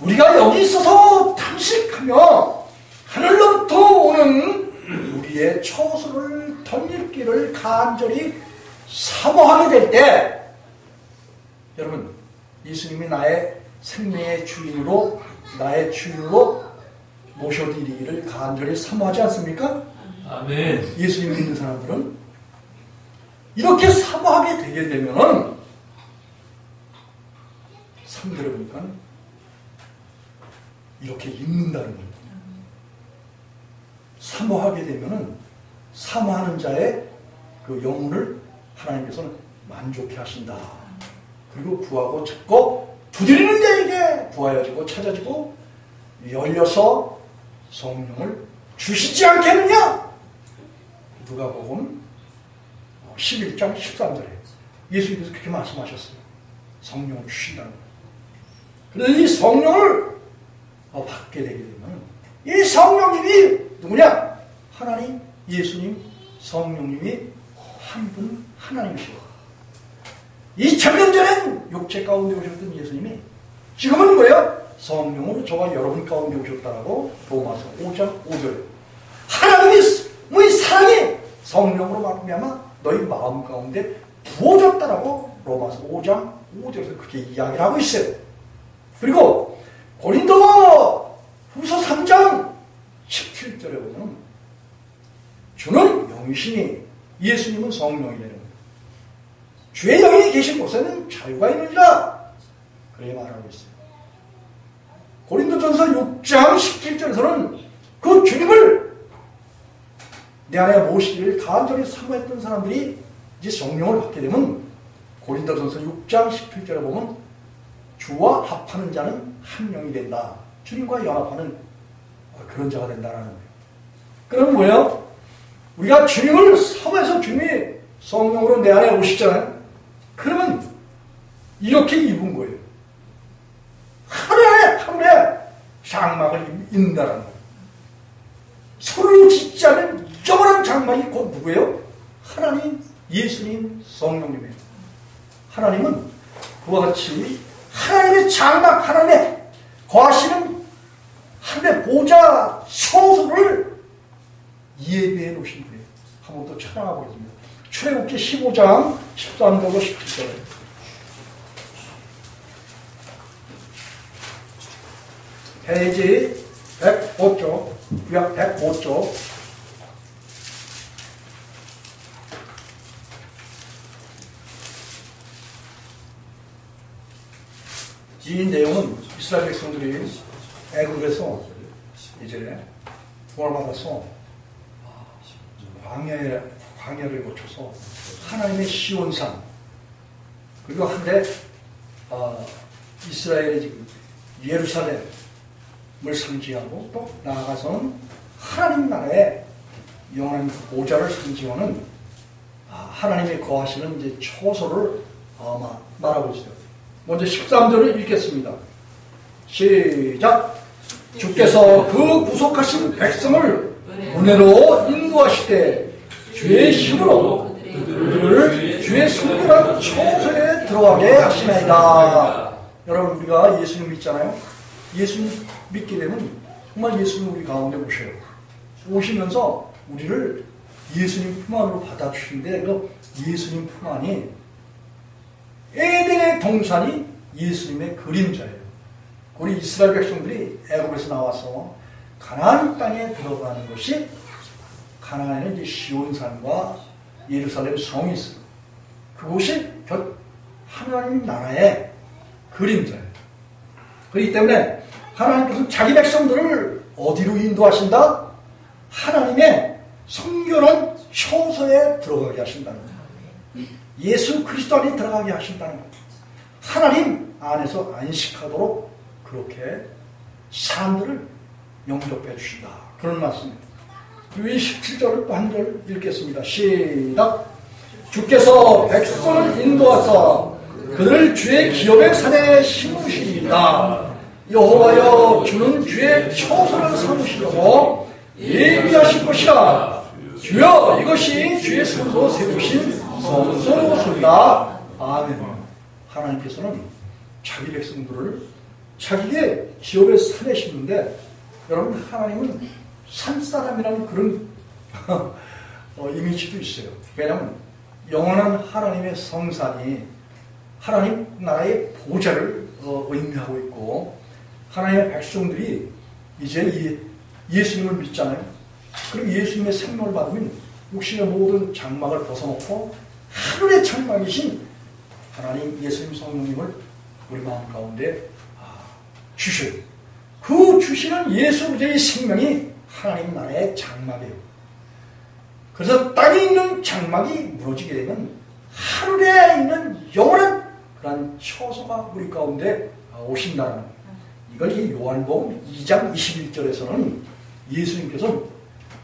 우리가 여기 있어서 탄식하며 하늘로부터 오는 우리의 처소를 던질 길을 간절히 사모하게 될 때, 여러분, 예수님이 나의 생명의 주인으로, 나의 주인으로 모셔드리기를 간절히 사모하지 않습니까? 아멘. 예수님 믿는 사람들은 이렇게 사모하게 되게 되면은 3절에 보니까 이렇게 읽는다는 거예요. 사모하게 되면은 사모하는 자의 그 영혼을 하나님께서는 만족해 하신다. 그리고 구하고 찾고 두드리는 자에게 구하여지고 찾아지고 열려서 성령을 주시지 않겠느냐? 누가복음 11장 13절에 예수님께서 그렇게 말씀하셨어요. 성령을 주신다는 거예요. 그래서 이 성령을 받게 되게 되면 이 성령님이 누구냐? 하나님, 예수님, 성령님이 한 분 하나님이시고 2000년 전엔 육체 가운데 오셨던 예수님이 지금은 뭐예요? 성령으로 저와 여러분 가운데 오셨다라고 로마서 5장 5절에 하나님이 너희 사랑이 성령으로 말미암아 너희 마음 가운데 부어졌다라고 로마서 5장 5절에서 그렇게 이야기를 하고 있어요. 그리고 고린도 후서 3장 17절에 보면 주는 영이시니 예수님은 성령이라는 거예요. 주의 영이 계신 곳에는 자유가 있느니라. 그렇게 말하고 있어요. 고린도전서 6장 17절에서는 그 주님을 내 안에 모시기를 간절히 사모했던 사람들이 이제 성령을 받게 되면 고린도전서 6장 17절에 보면 주와 합하는 자는 한 영이 된다. 주님과 연합하는 그런 자가 된다라는 거예요. 그럼 뭐예요? 우리가 주님을 사모해서 주님이 성령으로 내 안에 오시잖아요. 그러면 이렇게 입은 거예요. 하루에 장막을 입는다는 거예요. 소리를 짓지 않은 영원한 장막이 곧 누구예요? 하나님, 예수님, 성령님이에요. 하나님은 그와 같이 하나님의 장막, 하나님의 거하시는 하나님의 보좌 처소를 예비해 놓으신 분이에요. 한번 또 찬양하고 있습니다. 출애굽기 15장 13절로 17절. 페이지 105쪽, 구약 105쪽. 이 내용은 이스라엘 백성들이 애굽에서 이제 구원받아서 광야를 거쳐서 하나님의 시온산, 그리고 한데 이스라엘의 지금 예루살렘을 상징하고 또 나아가서는 하나님 나라의 영원한 보좌를 상징하는 하나님이 거하시는 이제 처소를 말하고 있어요. 먼저 13절을 읽겠습니다. 시작! 주께서 그 구속하신 백성을 은혜로 인도하시되 주의 힘으로 그들을 주의 성결한 처소에 들어가게 하시나이다. 여러분, 우리가 예수님 믿잖아요. 예수님 믿게 되면 정말 예수님 우리 가운데 오셔요. 오시면서 우리를 예수님 품 안으로 받아주시는데 그 예수님 품 안이 에덴의 동산이 예수님의 그림자예요. 우리 이스라엘 백성들이 애굽에서 나와서 가나안 땅에 들어가는 것이, 가나안에는 이제 시온산과 예루살렘 성이 있어요. 그곳이 하나님 나라의 그림자예요. 그렇기 때문에 하나님께서는 자기 백성들을 어디로 인도하신다? 하나님의 성결한 처소에 들어가게 하신다는 거예요. 예수 그리스도 안에 들어가게 하신다는 거예요. 하나님 안에서 안식하도록 그렇게 사람들을 영접해 주신다. 그런 말씀입니다. 그리고 이 17절을 또 한 절 읽겠습니다. 시작! 주께서 백성을 인도하사 그들을 주의 기업의 산에 심으시리이다. 여호와여 주는 주의 처소를 삼으시려고 예비하실 것이라. 주여 이것이 주의 손으로 세우신 성소로소이다. 아멘. 하나님께서는 자기 백성들을 자기의 기업의 산에 심는데, 여러분 하나님은 산사람이라는 그런 이미지도 있어요. 왜냐하면 영원한 하나님의 성산이 하나님 나라의 보좌를 의미하고 있고, 하나님의 백성들이 이제 예수님을 믿잖아요. 그럼 예수님의 생명을 받으면 육신의 모든 장막을 벗어놓고 하늘의 장막이신 하나님 예수님 성령님을 우리 마음 가운데 주셔요. 그 주시는 예수 그리스도의 생명이 하나님 나라의 장막이에요. 그래서 땅에 있는 장막이 무너지게 되면 하늘에 있는 영원한 그런 처소가 우리 가운데 오신다는, 이걸 이 요한복음 2장 21절에서는 예수님께서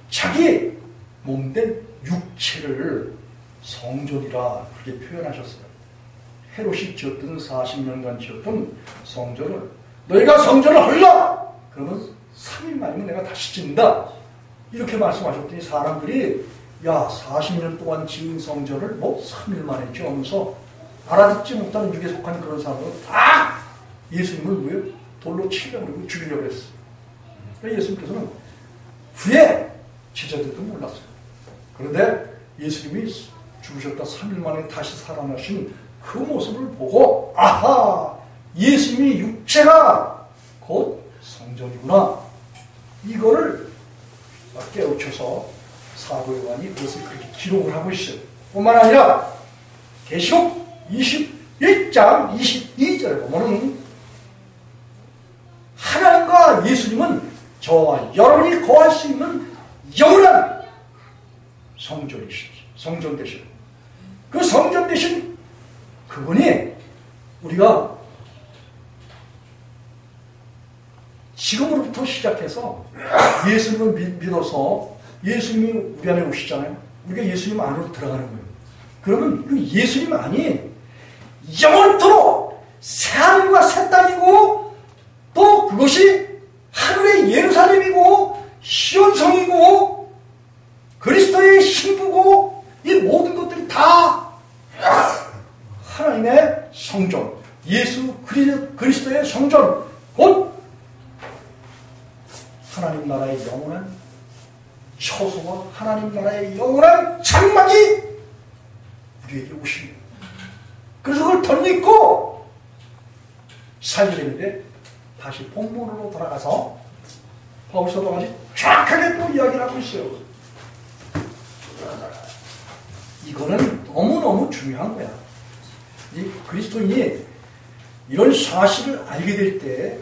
자기 몸된 육체를 성전이라 그렇게 표현하셨어요. 헤롯이 지었던 40년간 지었던 성전을 너희가 성전을 헐라! 그러면 3일 만이면 내가 다시 짓는다. 이렇게 말씀하셨더니 사람들이 야 40년 동안 지은 성전을 뭐 3일 만에 지으면서 알아듣지 못하는 육에 속한 그런 사람들은 다 예수님을 왜 돌로 치려고 죽이려고 했어요. 예수님께서는 후에 제자들도 몰랐어요. 그런데 예수님이 죽으셨다 3일 만에 다시 살아나신 그 모습을 보고 아하! 예수님이 육체가 곧 성전이구나. 이거를 깨우쳐서 사도 요한이 그것을 그렇게 기록을 하고 있어요. 뿐만 아니라 계시록 21장 22절에 보면은 하나님과 예수님은 저와 여러분이 거할 수 있는 영원한 성전 되시고, 그 성전 되신 그분이 우리가 지금으로부터 시작해서 예수님을 믿어서 예수님이 우리 안에 오시잖아요. 우리가 예수님 안으로 들어가는 거예요. 그러면 그 예수님 안이 영원토록 새하늘과 새 땅이고, 또 그것이 하늘의 예루살렘이고 시온성이고 그리스도의 신부고, 이 모든 것들이 다 하나님의 성전, 예수 그리스도의 성전, 곧 하나님 나라의 영원한 처소와 하나님 나라의 영원한 장막이 우리에게 오십니다. 그래서 그걸 덧입고 살게 되는데, 다시 본문으로 돌아가서 바울 사도가 아주 정확하게 또 이야기를 하고 있어요. 이거는 너무너무 중요한 거야. 이 그리스도인이 이런 사실을 알게 될 때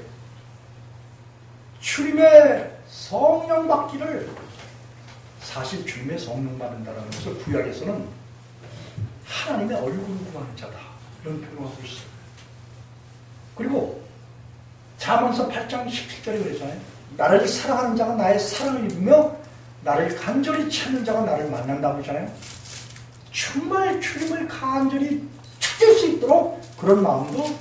주님의 성령 받기를, 사실 주님의 성령 받는다는 것을 구약에서는 하나님의 얼굴을 구하는 자다, 이런 표현을 하고 있어요. 그리고 잠언서 8장 17절에 그랬잖아요. 나를 사랑하는 자가 나의 사랑을 입으며 나를 간절히 찾는 자가 나를 만난다고 그러잖아요. 정말 주님을 간절히 찾을 수 있도록 그런 마음도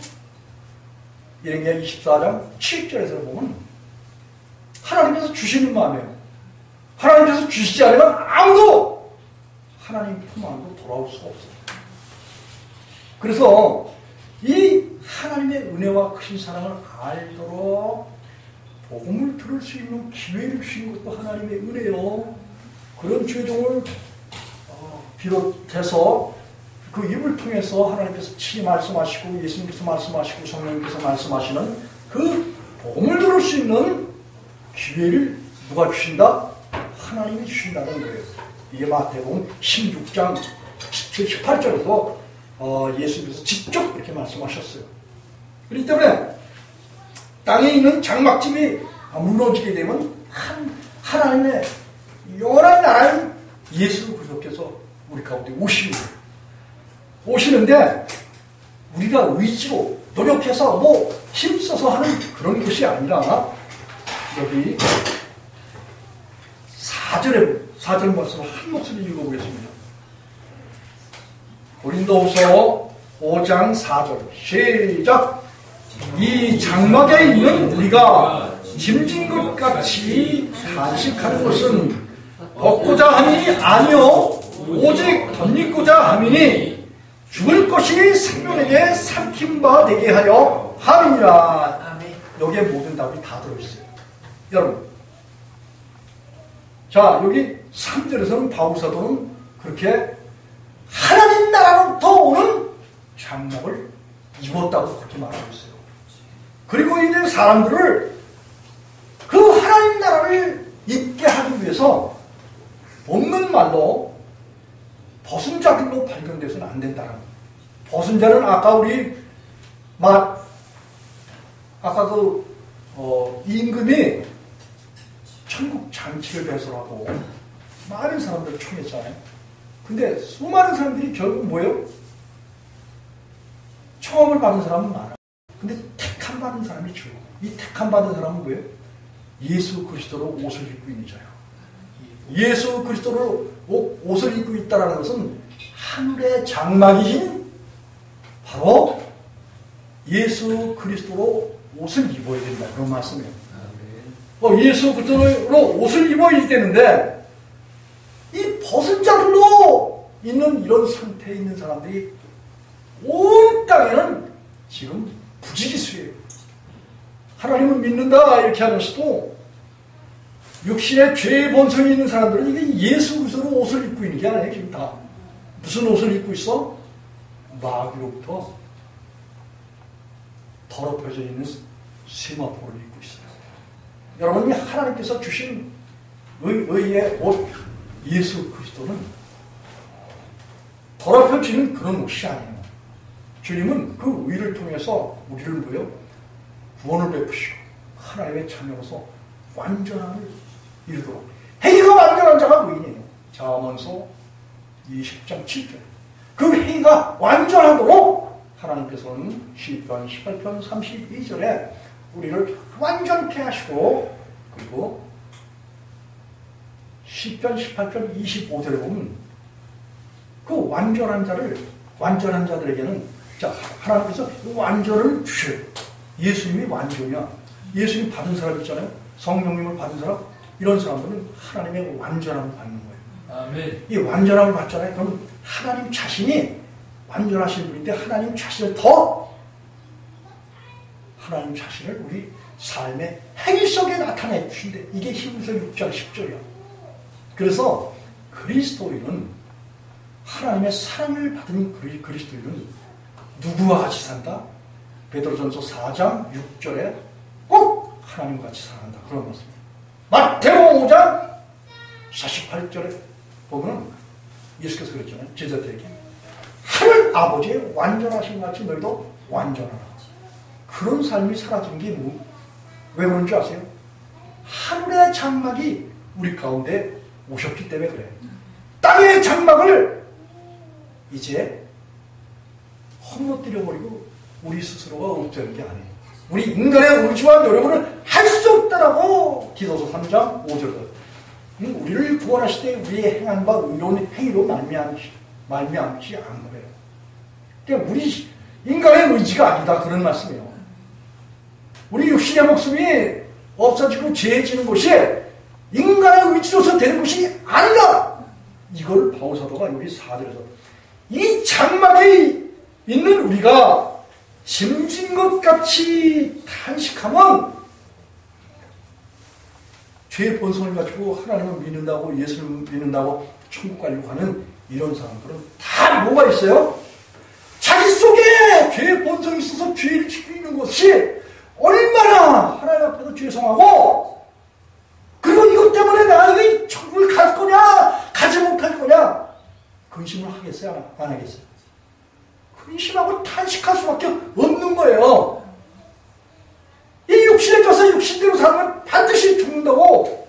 예레미야 24장 7절에서 보면 하나님께서 주시는 마음이에요. 하나님께서 주시지 않으면 아무도 하나님 품 안으로 돌아올 수가 없어요. 그래서 이 하나님의 은혜와 크신 사랑을 알도록 복음을 들을 수 있는 기회를 주신 것도 하나님의 은혜요. 그런 죄종을 비롯해서 그 입을 통해서 하나님께서 친히 말씀하시고 예수님께서 말씀하시고 성령님께서 말씀하시는 그 복음을 들을 수 있는 기회를 누가 주신다? 하나님이 주신다는 거예요. 이게 마태복음 16장 17, 18절에서 예수님께서 직접 이렇게 말씀하셨어요. 그렇기 때문에 땅에 있는 장막집이 무너지게 되면 하나님의 영원한 나라인 예수 그리스도께서 우리 가운데 오시는데 우리가 의지로 노력해서 뭐 힘써서 하는 그런 것이 아니라, 여기 4절 말씀을 한 목소리 읽어보겠습니다. 고린도후서 5장 4절 시작. 이 장막에 있는 우리가 짐진 것 같이 단식하는 것은 얻고자 함이 아니요 오직 덧입고자 함이니 죽을 것이 생명에게 삼킴바 되게 하려 함이니라. 여기에 모든 답이 다 들어있어요. 여러분, 자 여기 3절에서는 바울사도는 그렇게 하나님 나라로부터 오는 장막을 입었다고 그렇게 말하고 있어요. 그리고 이제 사람들을 그 하나님 나라를 입게 하기 위해서 없는 말로 벗은 자들로 발견돼서는 안 된다는 거예요. 벗은 자는 아까 우리 아까 임금이 천국 잔치를 배설하고 많은 사람들을 청했잖아요. 근데 수많은 사람들이 결국 뭐예요? 청험을 받은 사람은 많아. 근데 택함 받은 사람이 적어. 이 택함 받은 사람은 뭐예요? 예수 그리스도로 옷을 입고 있는 자예요. 예수 그리스도로 옷을 입고 있다는 것은 하늘의 장막이신 바로 예수 그리스도로 옷을 입어야 된다. 그런 말씀이에요. 예수 그리스도로 옷을 입어야 되는데 이 벗은 자들로 있는 이런 상태에 있는 사람들이 온 땅에는 지금 부지기수예요. 하나님을 믿는다 이렇게 하면서도 육신의 죄의 본성이 있는 사람들은 이게 예수 그리스도로 옷을 입고 있는 게 아니에요. 지금 다 무슨 옷을 입고 있어? 마귀로부터 더럽혀져 있는 세마포를 입고 있어요. 여러분이 하나님께서 주신 의의 옷 예수 그리스도는 더럽혀지는 그런 옷이 아니에요. 주님은 그 의를 통해서 우리를 뭐요? 구원을 베푸시고 하나님의 자녀로서 완전함을 이루도록 행위가 완전한 자가 의인이에요. 잠언서 20장 7절 그 행위가 완전하도록 하나님께서는 시편 18편 32절에 우리를 완전케 하시고 그리고 시편 18편 25절에 보면 그 완전한 자들에게는 자 하나님께서 완전을 주셔요. 예수님이 완전이야. 예수님 받은 사람 있잖아요. 성령님을 받은 사람 이런 사람들은 하나님의 완전함을 받는 거예요. 아멘. 이 완전함을 받잖아요. 그럼 하나님 자신이 완전하신 분인데 하나님 자신을 더 하나님 자신을 우리 삶의 행위 속에 나타내 주신대. 이게 히브리서 6장 10절이야. 그래서 그리스도인은 하나님의 사랑을 받은 그리스도인은 누구와 같이 산다? 베드로전서 4장 6절에 꼭 하나님과 같이 사랑한다. 그런 말씀입니다. 마태복음 5장 48절에 보면 예수께서 그랬잖아요. 제자들에게 하늘 아버지의 완전하신 것 같이 너희도 완전하라. 그런 삶이 사라진 게 왜 그런 줄 아세요? 하늘의 장막이 우리 가운데 오셨기 때문에 그래요. 땅의 장막을 이제 헛무뜨려버리고 우리 스스로가 없애는 게 아니에요. 우리 인간의 의지와 노력으로는 할 수 없다라고 디도서 3장 5절 우리를 구원하실 때 우리의 행한 바 의로운 행위로 말미암지 않은 거예요. 그러니까 우리 인간의 의지가 아니다 그런 말씀이에요. 우리 육신의 목숨이 없어지고 죄해지는 것이 인간의 의지로서 되는 것이 아니다. 이걸 바울사도가 여기 4절에서 이 장막에 있는 우리가 짐진 것 같이 탄식하면 죄의 본성을 가지고 하나님을 믿는다고 예수를 믿는다고 천국 가려고 하는 이런 사람들은 다 뭐가 있어요? 자기 속에 죄의 본성이 있어서 죄를 짓고 있는 것이 얼마나 하나님 앞에서 죄송하고 그리고 이것 때문에 내가 이 천국을 갈 거냐 가지 못할 거냐 근심을 하겠어요? 안 하겠어요? 근심하고 탄식할 수밖에 없는 거예요. 이 육신에 져서 육신대로 살면 반드시 죽는다고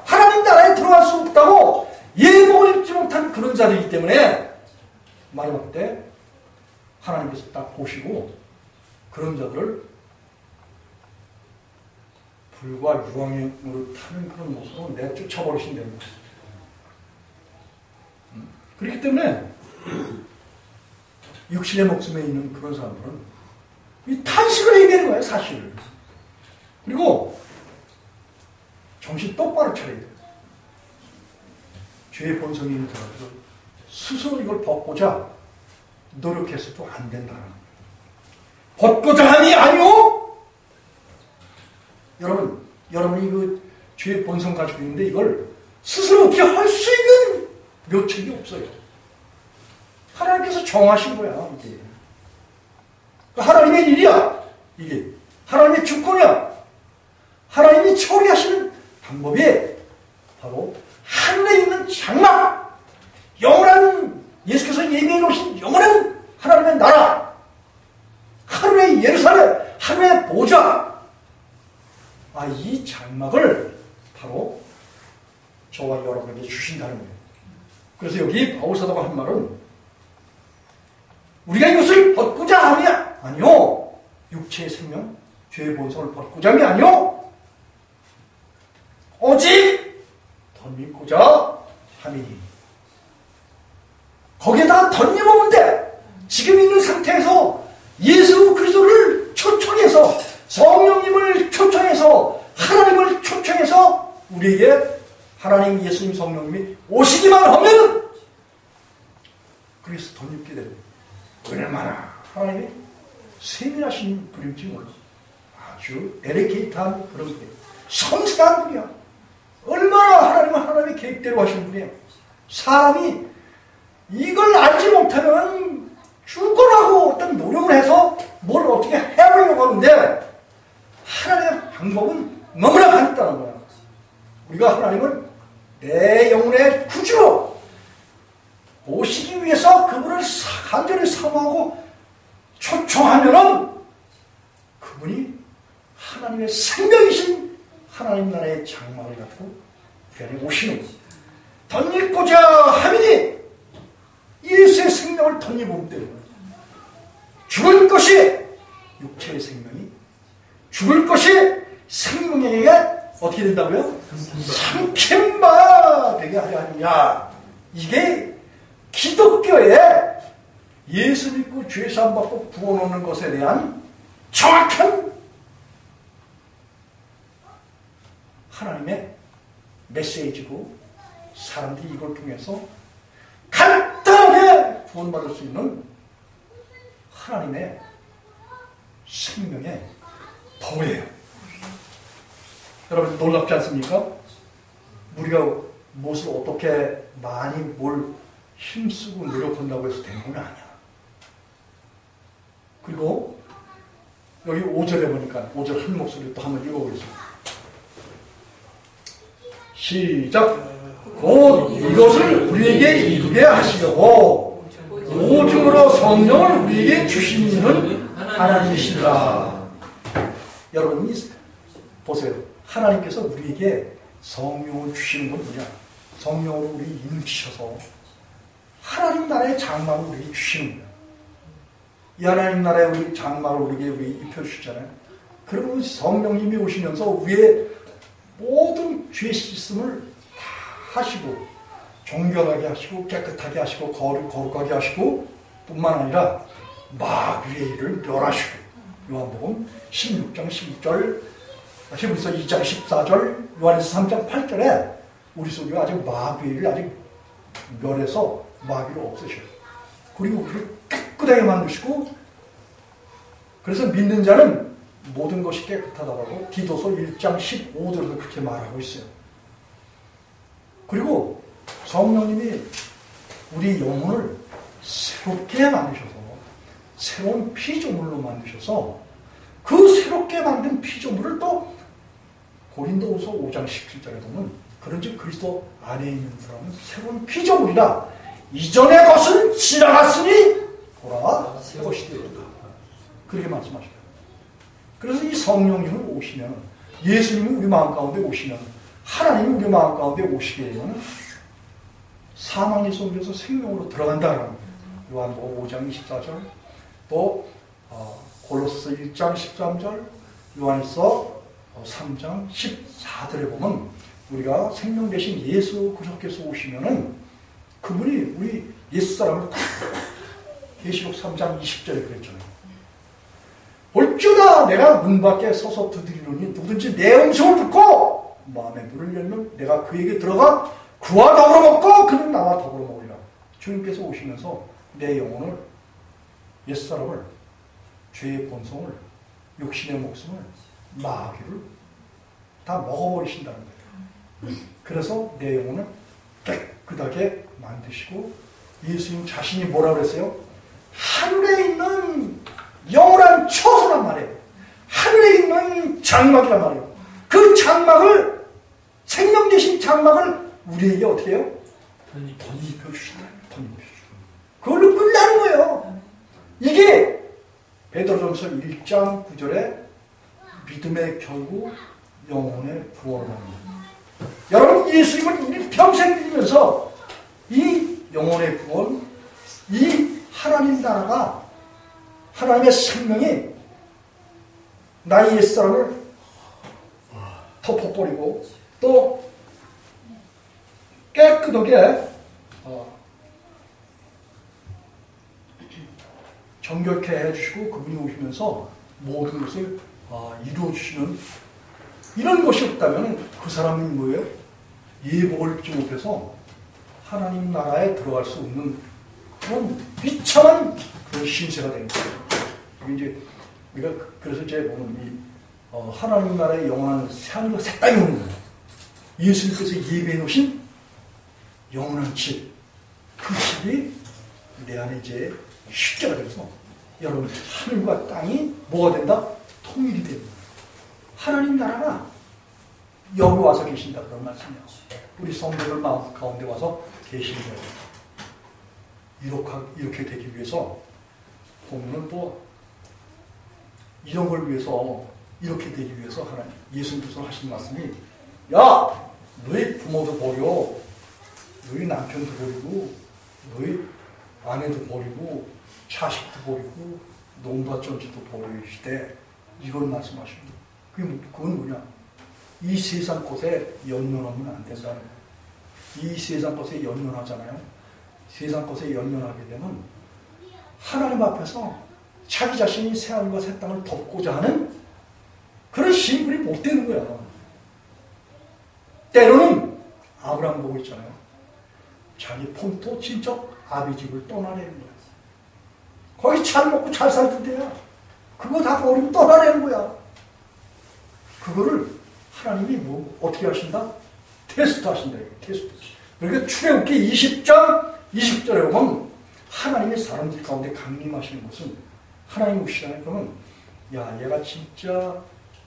하나님 나라에 들어갈 수 없다고 예복을 입지 못한 그런 자들이기 때문에 마지막 때 하나님께서 딱 보시고 그런 자들을 불과 유황으로 타는 그런 모습으로 내쫓아버리신다는 거예요. 그렇기 때문에 육신의 목숨에 있는 그런 사람들은 이 탄식을 얘기하는 거예요, 사실을. 그리고 정신 똑바로 차려야 돼요. 죄의 본성이 있는 사람들은 스스로 이걸 벗고자 노력해서도 안 된다는 거예요. 벗고자 함이 아니오? 여러분이 그 죄의 본성 가지고 있는데 이걸 스스로 어떻게 할 수 있는 묘책이 없어요. 하나님께서 정하신 거야, 이게. 하나님의 일이야, 이게. 하나님의 주권이야. 하나님이 처리하시는 방법이 바로 하늘에 있는 장막, 영원한, 예수께서 예비해 놓으신 영원한 하나님의 나라, 하늘의 예루살렘, 하늘의 보좌. 이 장막을 바로 저와 여러분에게 주신다는 거예요. 그래서 여기 바울사도가 한 말은 우리가 이것을 벗고자 함이 아니요, 육체의 생명, 죄의 본성을 벗고자 함이 아니요, 오직 덧입고자 함이니. 거기에다가 덧입으면 돼. 지금 있는 상태에서 예수 그리스도를 초청해서, 성령님을 초청해서, 하나님을 초청해서 우리에게 하나님, 예수님, 성령님이 오시기만 하면 그래서 덧입게 됩니다. 얼마나 하나님이 세밀하신 분인지 몰라. 아주 데리케이트한 그런 분이에요. 섬세한 분이야. 얼마나 하나님은 하나님의 계획대로 하시는 분이에요. 사람이 이걸 알지 못하면 죽어라고 어떤 노력을 해서 뭘 어떻게 해보려고 하는데 하나님의 방법은 너무나 간단한 거야. 우리가 하나님을 내 영혼의 구주로 모시기 위해서 그분을 간절히 사모하고 초청하면은 그분이 하나님의 생명이신 하나님 나라의 장막을 갖고 우리 안에 오시는 거예요. 덧입고자 함이니 예수의 생명을 덧입으면 돼요. 죽을 것이 육체의 생명이, 죽을 것이 생명에게 어떻게 된다고요? 삼킴바 되게 하려 하느냐. 이게 기독교의 예수 믿고 죄사함 받고 구원 얻는 것에 대한 정확한 하나님의 메시지고, 사람들이 이걸 통해서 간단하게 구원받을 수 있는 하나님의 생명의 도예요. 여러분 놀랍지 않습니까? 우리가 무엇을 어떻게 많이 뭘 힘쓰고 노력한다고 해서 된 건 아니야. 그리고 여기 5절에 보니까 5절 한 목소리로 또 한번 읽어보겠습니다. 시작. 곧 이것을 우리에게 이루게 하시려고 오중으로 성령을 우리에게 주신 이는 하나님이시라. 여러분 보세요. 하나님께서 우리에게 성령을 주시는 건 뭐냐? 성령으로 우리 일으키셔서 하나님 나라의 장막을 우리에게 주시는 거예요. 이 하나님 나라의 우리 장막을 우리에게 입혀주시잖아요. 그러면 성령님이 오시면서 우리의 모든 죄 씻음을 다 하시고, 정결하게 하시고, 깨끗하게 하시고, 거룩하게 하시고, 뿐만 아니라 마귀의 일을 멸하시고, 요한복음 16장 12절, 히브리서 2장 14절, 요한에서 3장 8절에 우리 속에 아직 마귀의 일을 아직 멸해서 마귀를 없애셔요. 그리고 우리를 깨끗하게 만드시고, 그래서 믿는 자는 모든 것이 깨끗하다고 디도서 1장 15절에서 그렇게 말하고 있어요. 그리고 성령님이 우리 영혼을 새롭게 만드셔서 새로운 피조물로 만드셔서 그 새롭게 만든 피조물을 또 고린도후서 5장 17절에 보면 그런즉 그리스도 안에 있는 사람은 새로운 피조물이다. 이전의 것은 지나갔으니 보라 새 것이 되었다. 그렇게 말씀하셔요. 그래서 이 성령님을 오시면, 예수님이 우리 마음 가운데 오시면, 하나님이 우리 마음 가운데 오시게 되면 사망의 속에서 생명으로 들어간다는 거예요. 요한복음 5장 24절, 또 골로새서 1장 13절, 요한일서 3장 14절에 보면 우리가 생명 대신 예수 그리스도께서 오시면은 그분이 우리 옛사람을 계시록 3장 20절에 그랬잖아요. 볼지어다 내가 문 밖에 서서 두드리노니 누구든지 내 음성을 듣고 마음의 문을 열면 내가 그에게 들어가 그와 더불어 먹고 그는 나와 더불어 먹으리라. 주님께서 오시면서 내 영혼을, 옛사람을, 죄의 본성을, 육신의 목숨을, 마귀를 다 먹어버리신다는 거예요. 그래서 내 영혼을 깨끗하게 만드시고 예수님 자신이 뭐라 그랬어요? 하늘에 있는 영원한 처소란 말이에요. 하늘에 있는 장막이란 말이에요. 그 장막을, 생명 대신 장막을 우리에게 어떻게 해요? 던집혀 주신다. 그걸로 끝나는 거예요. 이게 베드로전서 1장 9절에 믿음의 결국 영혼의 구원입니다. 여러분, 예수님은 우리 평생 믿으면서 이 영혼의 구원, 이 하나님 나라가, 하나님의 생명이 나의 옛사람을 덮어버리고 또 깨끗하게 정결케 해주시고 그분이 오시면서 모든 것을 이루어주시는 이런 것이 없다면 그 사람이 뭐예요? 예복을 입지 못해서 하나님 나라에 들어갈 수 없는 그런 비참한 그런 신세가 되는 거예요. 이제 우리가 그래서 제가 보면 하나님 나라의 영원한 새하늘과 새 땅이 오는 거예요. 예수님께서 예배해 놓으신 영원한 집, 그 집이 내 안에 이제 십자가 되어서 여러분 하늘과 땅이 뭐가 된다? 통일이 됩니다. 하나님 나라가 여기 와서 계신다 그런 말씀이에요. 우리 성도들 마음 가운데 와서 계시는 거예요. 이렇게 되기 위해서 보면은 또 이런 걸 위해서 이렇게 되기 위해서 하나님 예수님께서 하신 말씀이 야 너희 부모도 버려, 너희 남편도 버리고, 너희 아내도 버리고, 자식도 버리고, 농부전지도 버리시되 이걸 말씀하십니다. 그건 뭐냐? 이 세상 것에 연연하면 안 된다는 거예요. 이 세상 것에 연연하잖아요. 세상 것에 연연하게 되면 하나님 앞에서 자기 자신이 새하늘과 새 땅을 덮고자 하는 그런 신분이 못 되는 거야. 때로는 아브라함 보고 있잖아요. 자기 본토 친척 아비 집을 떠나내는 거야. 거기 잘 먹고 잘 살던 데야. 그거 다 버리고 떠나내는 거야. 그거를 하나님이 어떻게 하신다? 테스트 하신다. 테스트. 그러니까 출애굽기 20장 20절에 보면 하나님의 사람들 가운데 강림하시는 것은 하나님 오시잖아요. 그러면 야 얘가 진짜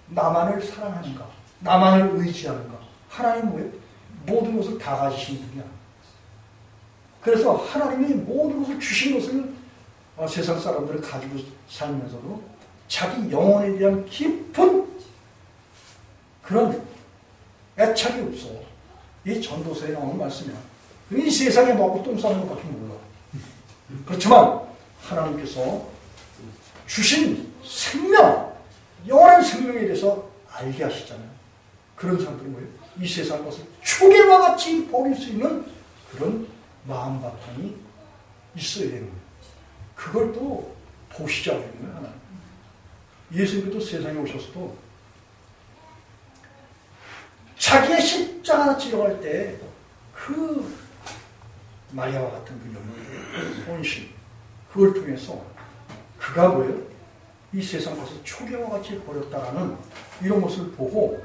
나만을 사랑하는가? 나만을 의지하는가? 하나님 뭐예요? 모든 것을 다 가지신 분이야. 그래서 하나님이 모든 것을 주신 것을 세상 사람들을 가지고 살면서도 자기 영혼에 대한 깊은 그런 애착이 없어. 이 전도서에 나오는 말씀이야. 이 세상에 먹고 똥 싸는 것밖에 몰라. 그렇지만 하나님께서 주신 생명, 영원한 생명에 대해서 알게 하시잖아요. 그런 사람들은 뭐예요? 이 세상 것을 초계와 같이 버릴 수 있는 그런 마음 바탕이 있어야 되는 거예요. 그걸 또 보시자고 하는 거예요, 하나님. 예수님도 세상에 오셨어도 자기의 십자가 지려갈 때 그 마리아와 같은 그 연륜, 혼신, 그걸 통해서 그가 뭐예요? 이 세상 것을 초계와 같이 버렸다라는 이런 것을 보고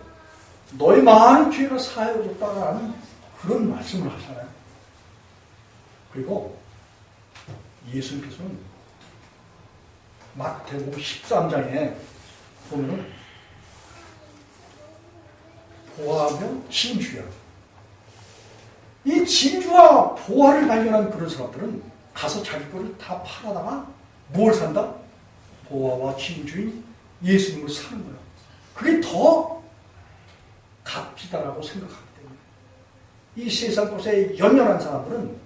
너의 많은 죄가 사해졌다라는 그런 말씀을 하잖아요. 그리고 예수님께서는 마태복음 13장에 보면은 보화며 진주야. 이 진주와 보화를 발견한 그런 사람들은 가서 자기 거를 다 팔아다가 뭘 산다? 보화와 진주인 예수님을 사는 거야. 그게 더 값지다라고 생각하기 때문에 이 세상 것에 연연한 사람들은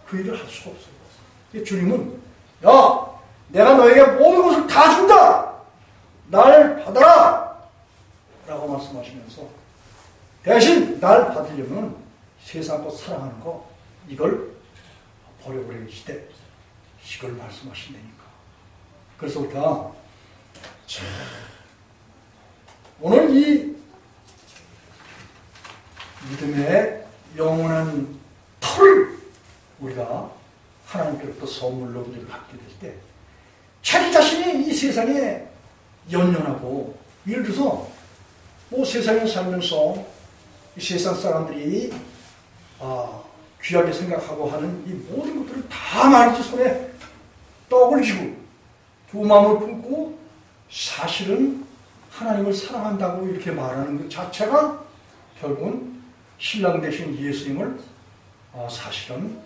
그 일을 할 수가 없어요. 주님은 야 내가 너에게 모든 것을 다 준다. 날 받아라 라고 말씀하시면서 대신 날 받으려면 세상 것 사랑하는 거 이걸 버려버리시되 이걸 말씀하신다니까. 그래서 우리가 오늘 이 믿음의 영원한 터를 우리가 하나님께로부터 선물로 우리를 갖게 될 때 자기 자신이 이 세상에 연연하고, 예를 들어서 뭐 세상에 살면서 이 세상 사람들이 귀하게 생각하고 하는 이 모든 것들을 다 말이지 손에 떡을 쥐고 두 마음을 품고 사실은 하나님을 사랑한다고 이렇게 말하는 것 자체가 결국은 신랑 되신 예수님을 사실은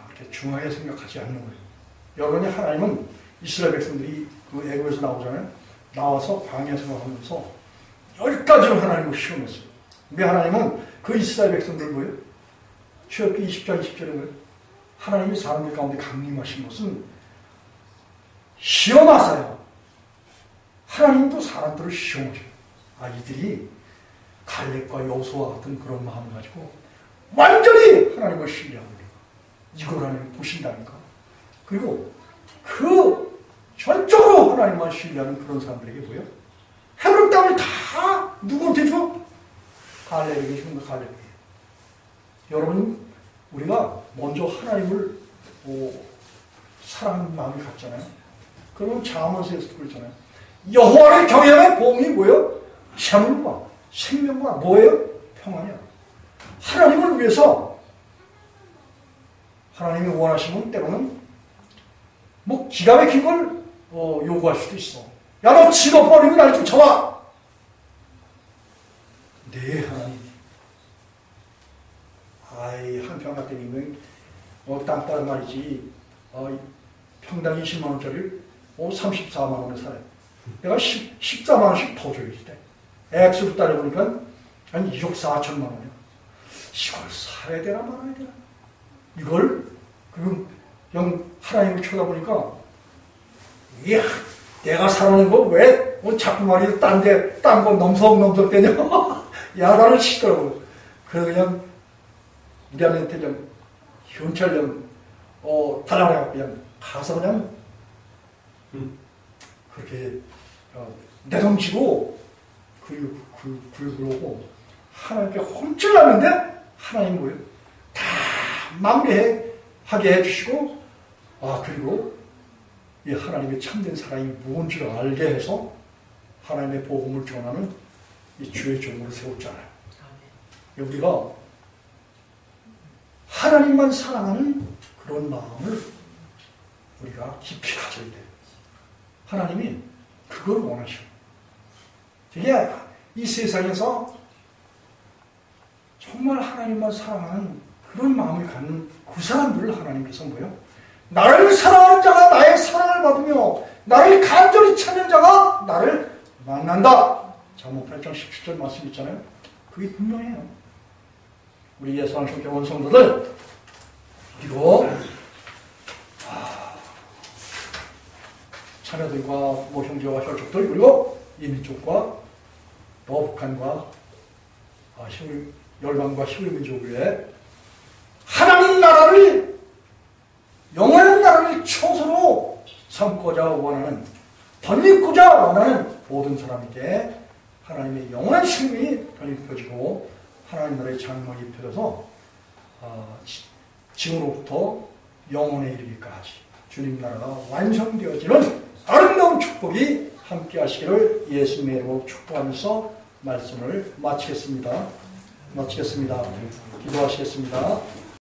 그렇게 중하게 생각하지 않는 거예요. 여러분이 하나님은 이스라엘 백성들이 그 애굽에서 나오잖아요. 나와서 광야 생활하면서 10가지로 하나님을 시험했어요. 근데 하나님은 그 이스라엘 백성들 뭐예요? 출애굽기 20장 20절에 뭐예요? 하나님이 사람들 가운데 강림하신 것은 시험하사요. 하나님도 사람들을 시험하죠. 이들이 갈렙과 여호수아와 같은 그런 마음을 가지고 완전히 하나님을 신뢰하고 이걸 하나님 보신다니까. 그리고 그 전적으로 하나님만 신뢰하는 그런 사람들에게 뭐예요? 헤브론 땅을 다 누구한테 줘? 갈렙에게 주는 거, 갈렙에게. 여러분, 우리가 먼저 하나님을 사랑하는 마음이 같잖아요. 그러면 잠언서에서도 그렇잖아요. 여호와를 경외하면 보응이 뭐예요? 생명과 생명과 뭐예요? 평안이야. 하나님을 위해서 하나님이 원하시면 때로는 뭐 기가 막힌 걸 요구할 수도 있어. 야, 너 직업 버리고 날 좀 쳐봐. 네, 하나님. 한평 같은 땅 말이지. 평당 20만 원짜리 34만 원에 사요. 내가 14만 원씩 더 줘야지. 액수로 따져보니까 한 2억 4천만 원이야. 이걸 사야 되나 말아야 되나? 이걸 그냥 하나님을 쳐다보니까, 이야, 내가 사는 거 왜 자꾸 말이 딴 거 넘석넘석대냐? 야단을 치더라고요. 그래서 그냥 우리한테 그냥 현찰 달라고 그냥 가서 그냥 그렇게 내동치고 그러고 하나님께 홈찔렀는데 하나님 뭐예요? 다 마무리하게 해주시고, 그리고 이 하나님의 참된 사랑이 무언지를 알게 해서 하나님의 복음을 전하는 이 주의 종으로 세웠잖아요. 우리가 하나님만 사랑하는 그런 마음을 우리가 깊이 가져야 돼요. 하나님이 그걸 원하셔. 이게 이 세상에서 정말 하나님만 사랑하는 그런 마음을 갖는 그 사람들을 하나님께서 뭐예요? 나를 사랑하는 자가 나의 사랑을 받으며 나를 간절히 찾는 자가 나를 만난다. 잠언 8장 17절 말씀 있잖아요. 그게 분명해요. 우리 예수왕 교원 성도들, 그리고 자녀들과 형제와 혈족들, 그리고 이민족과 또 북한과 열방과 희귀민족을 위해 하나님 나라를, 영원한 나라를 처소로 삼고자 원하는, 덧입고자 원하는 모든 사람에게 하나님의 영원한 생명이 덧입혀지고 하나님 나라의 장막이 입혀져서 지금으로부터 영원에 이르기까지 주님 나라가 완성되어지는 아름다운 축복이 함께 하시기를 예수님의 이름으로 축복하면서 말씀을 마치겠습니다. 기도하시겠습니다.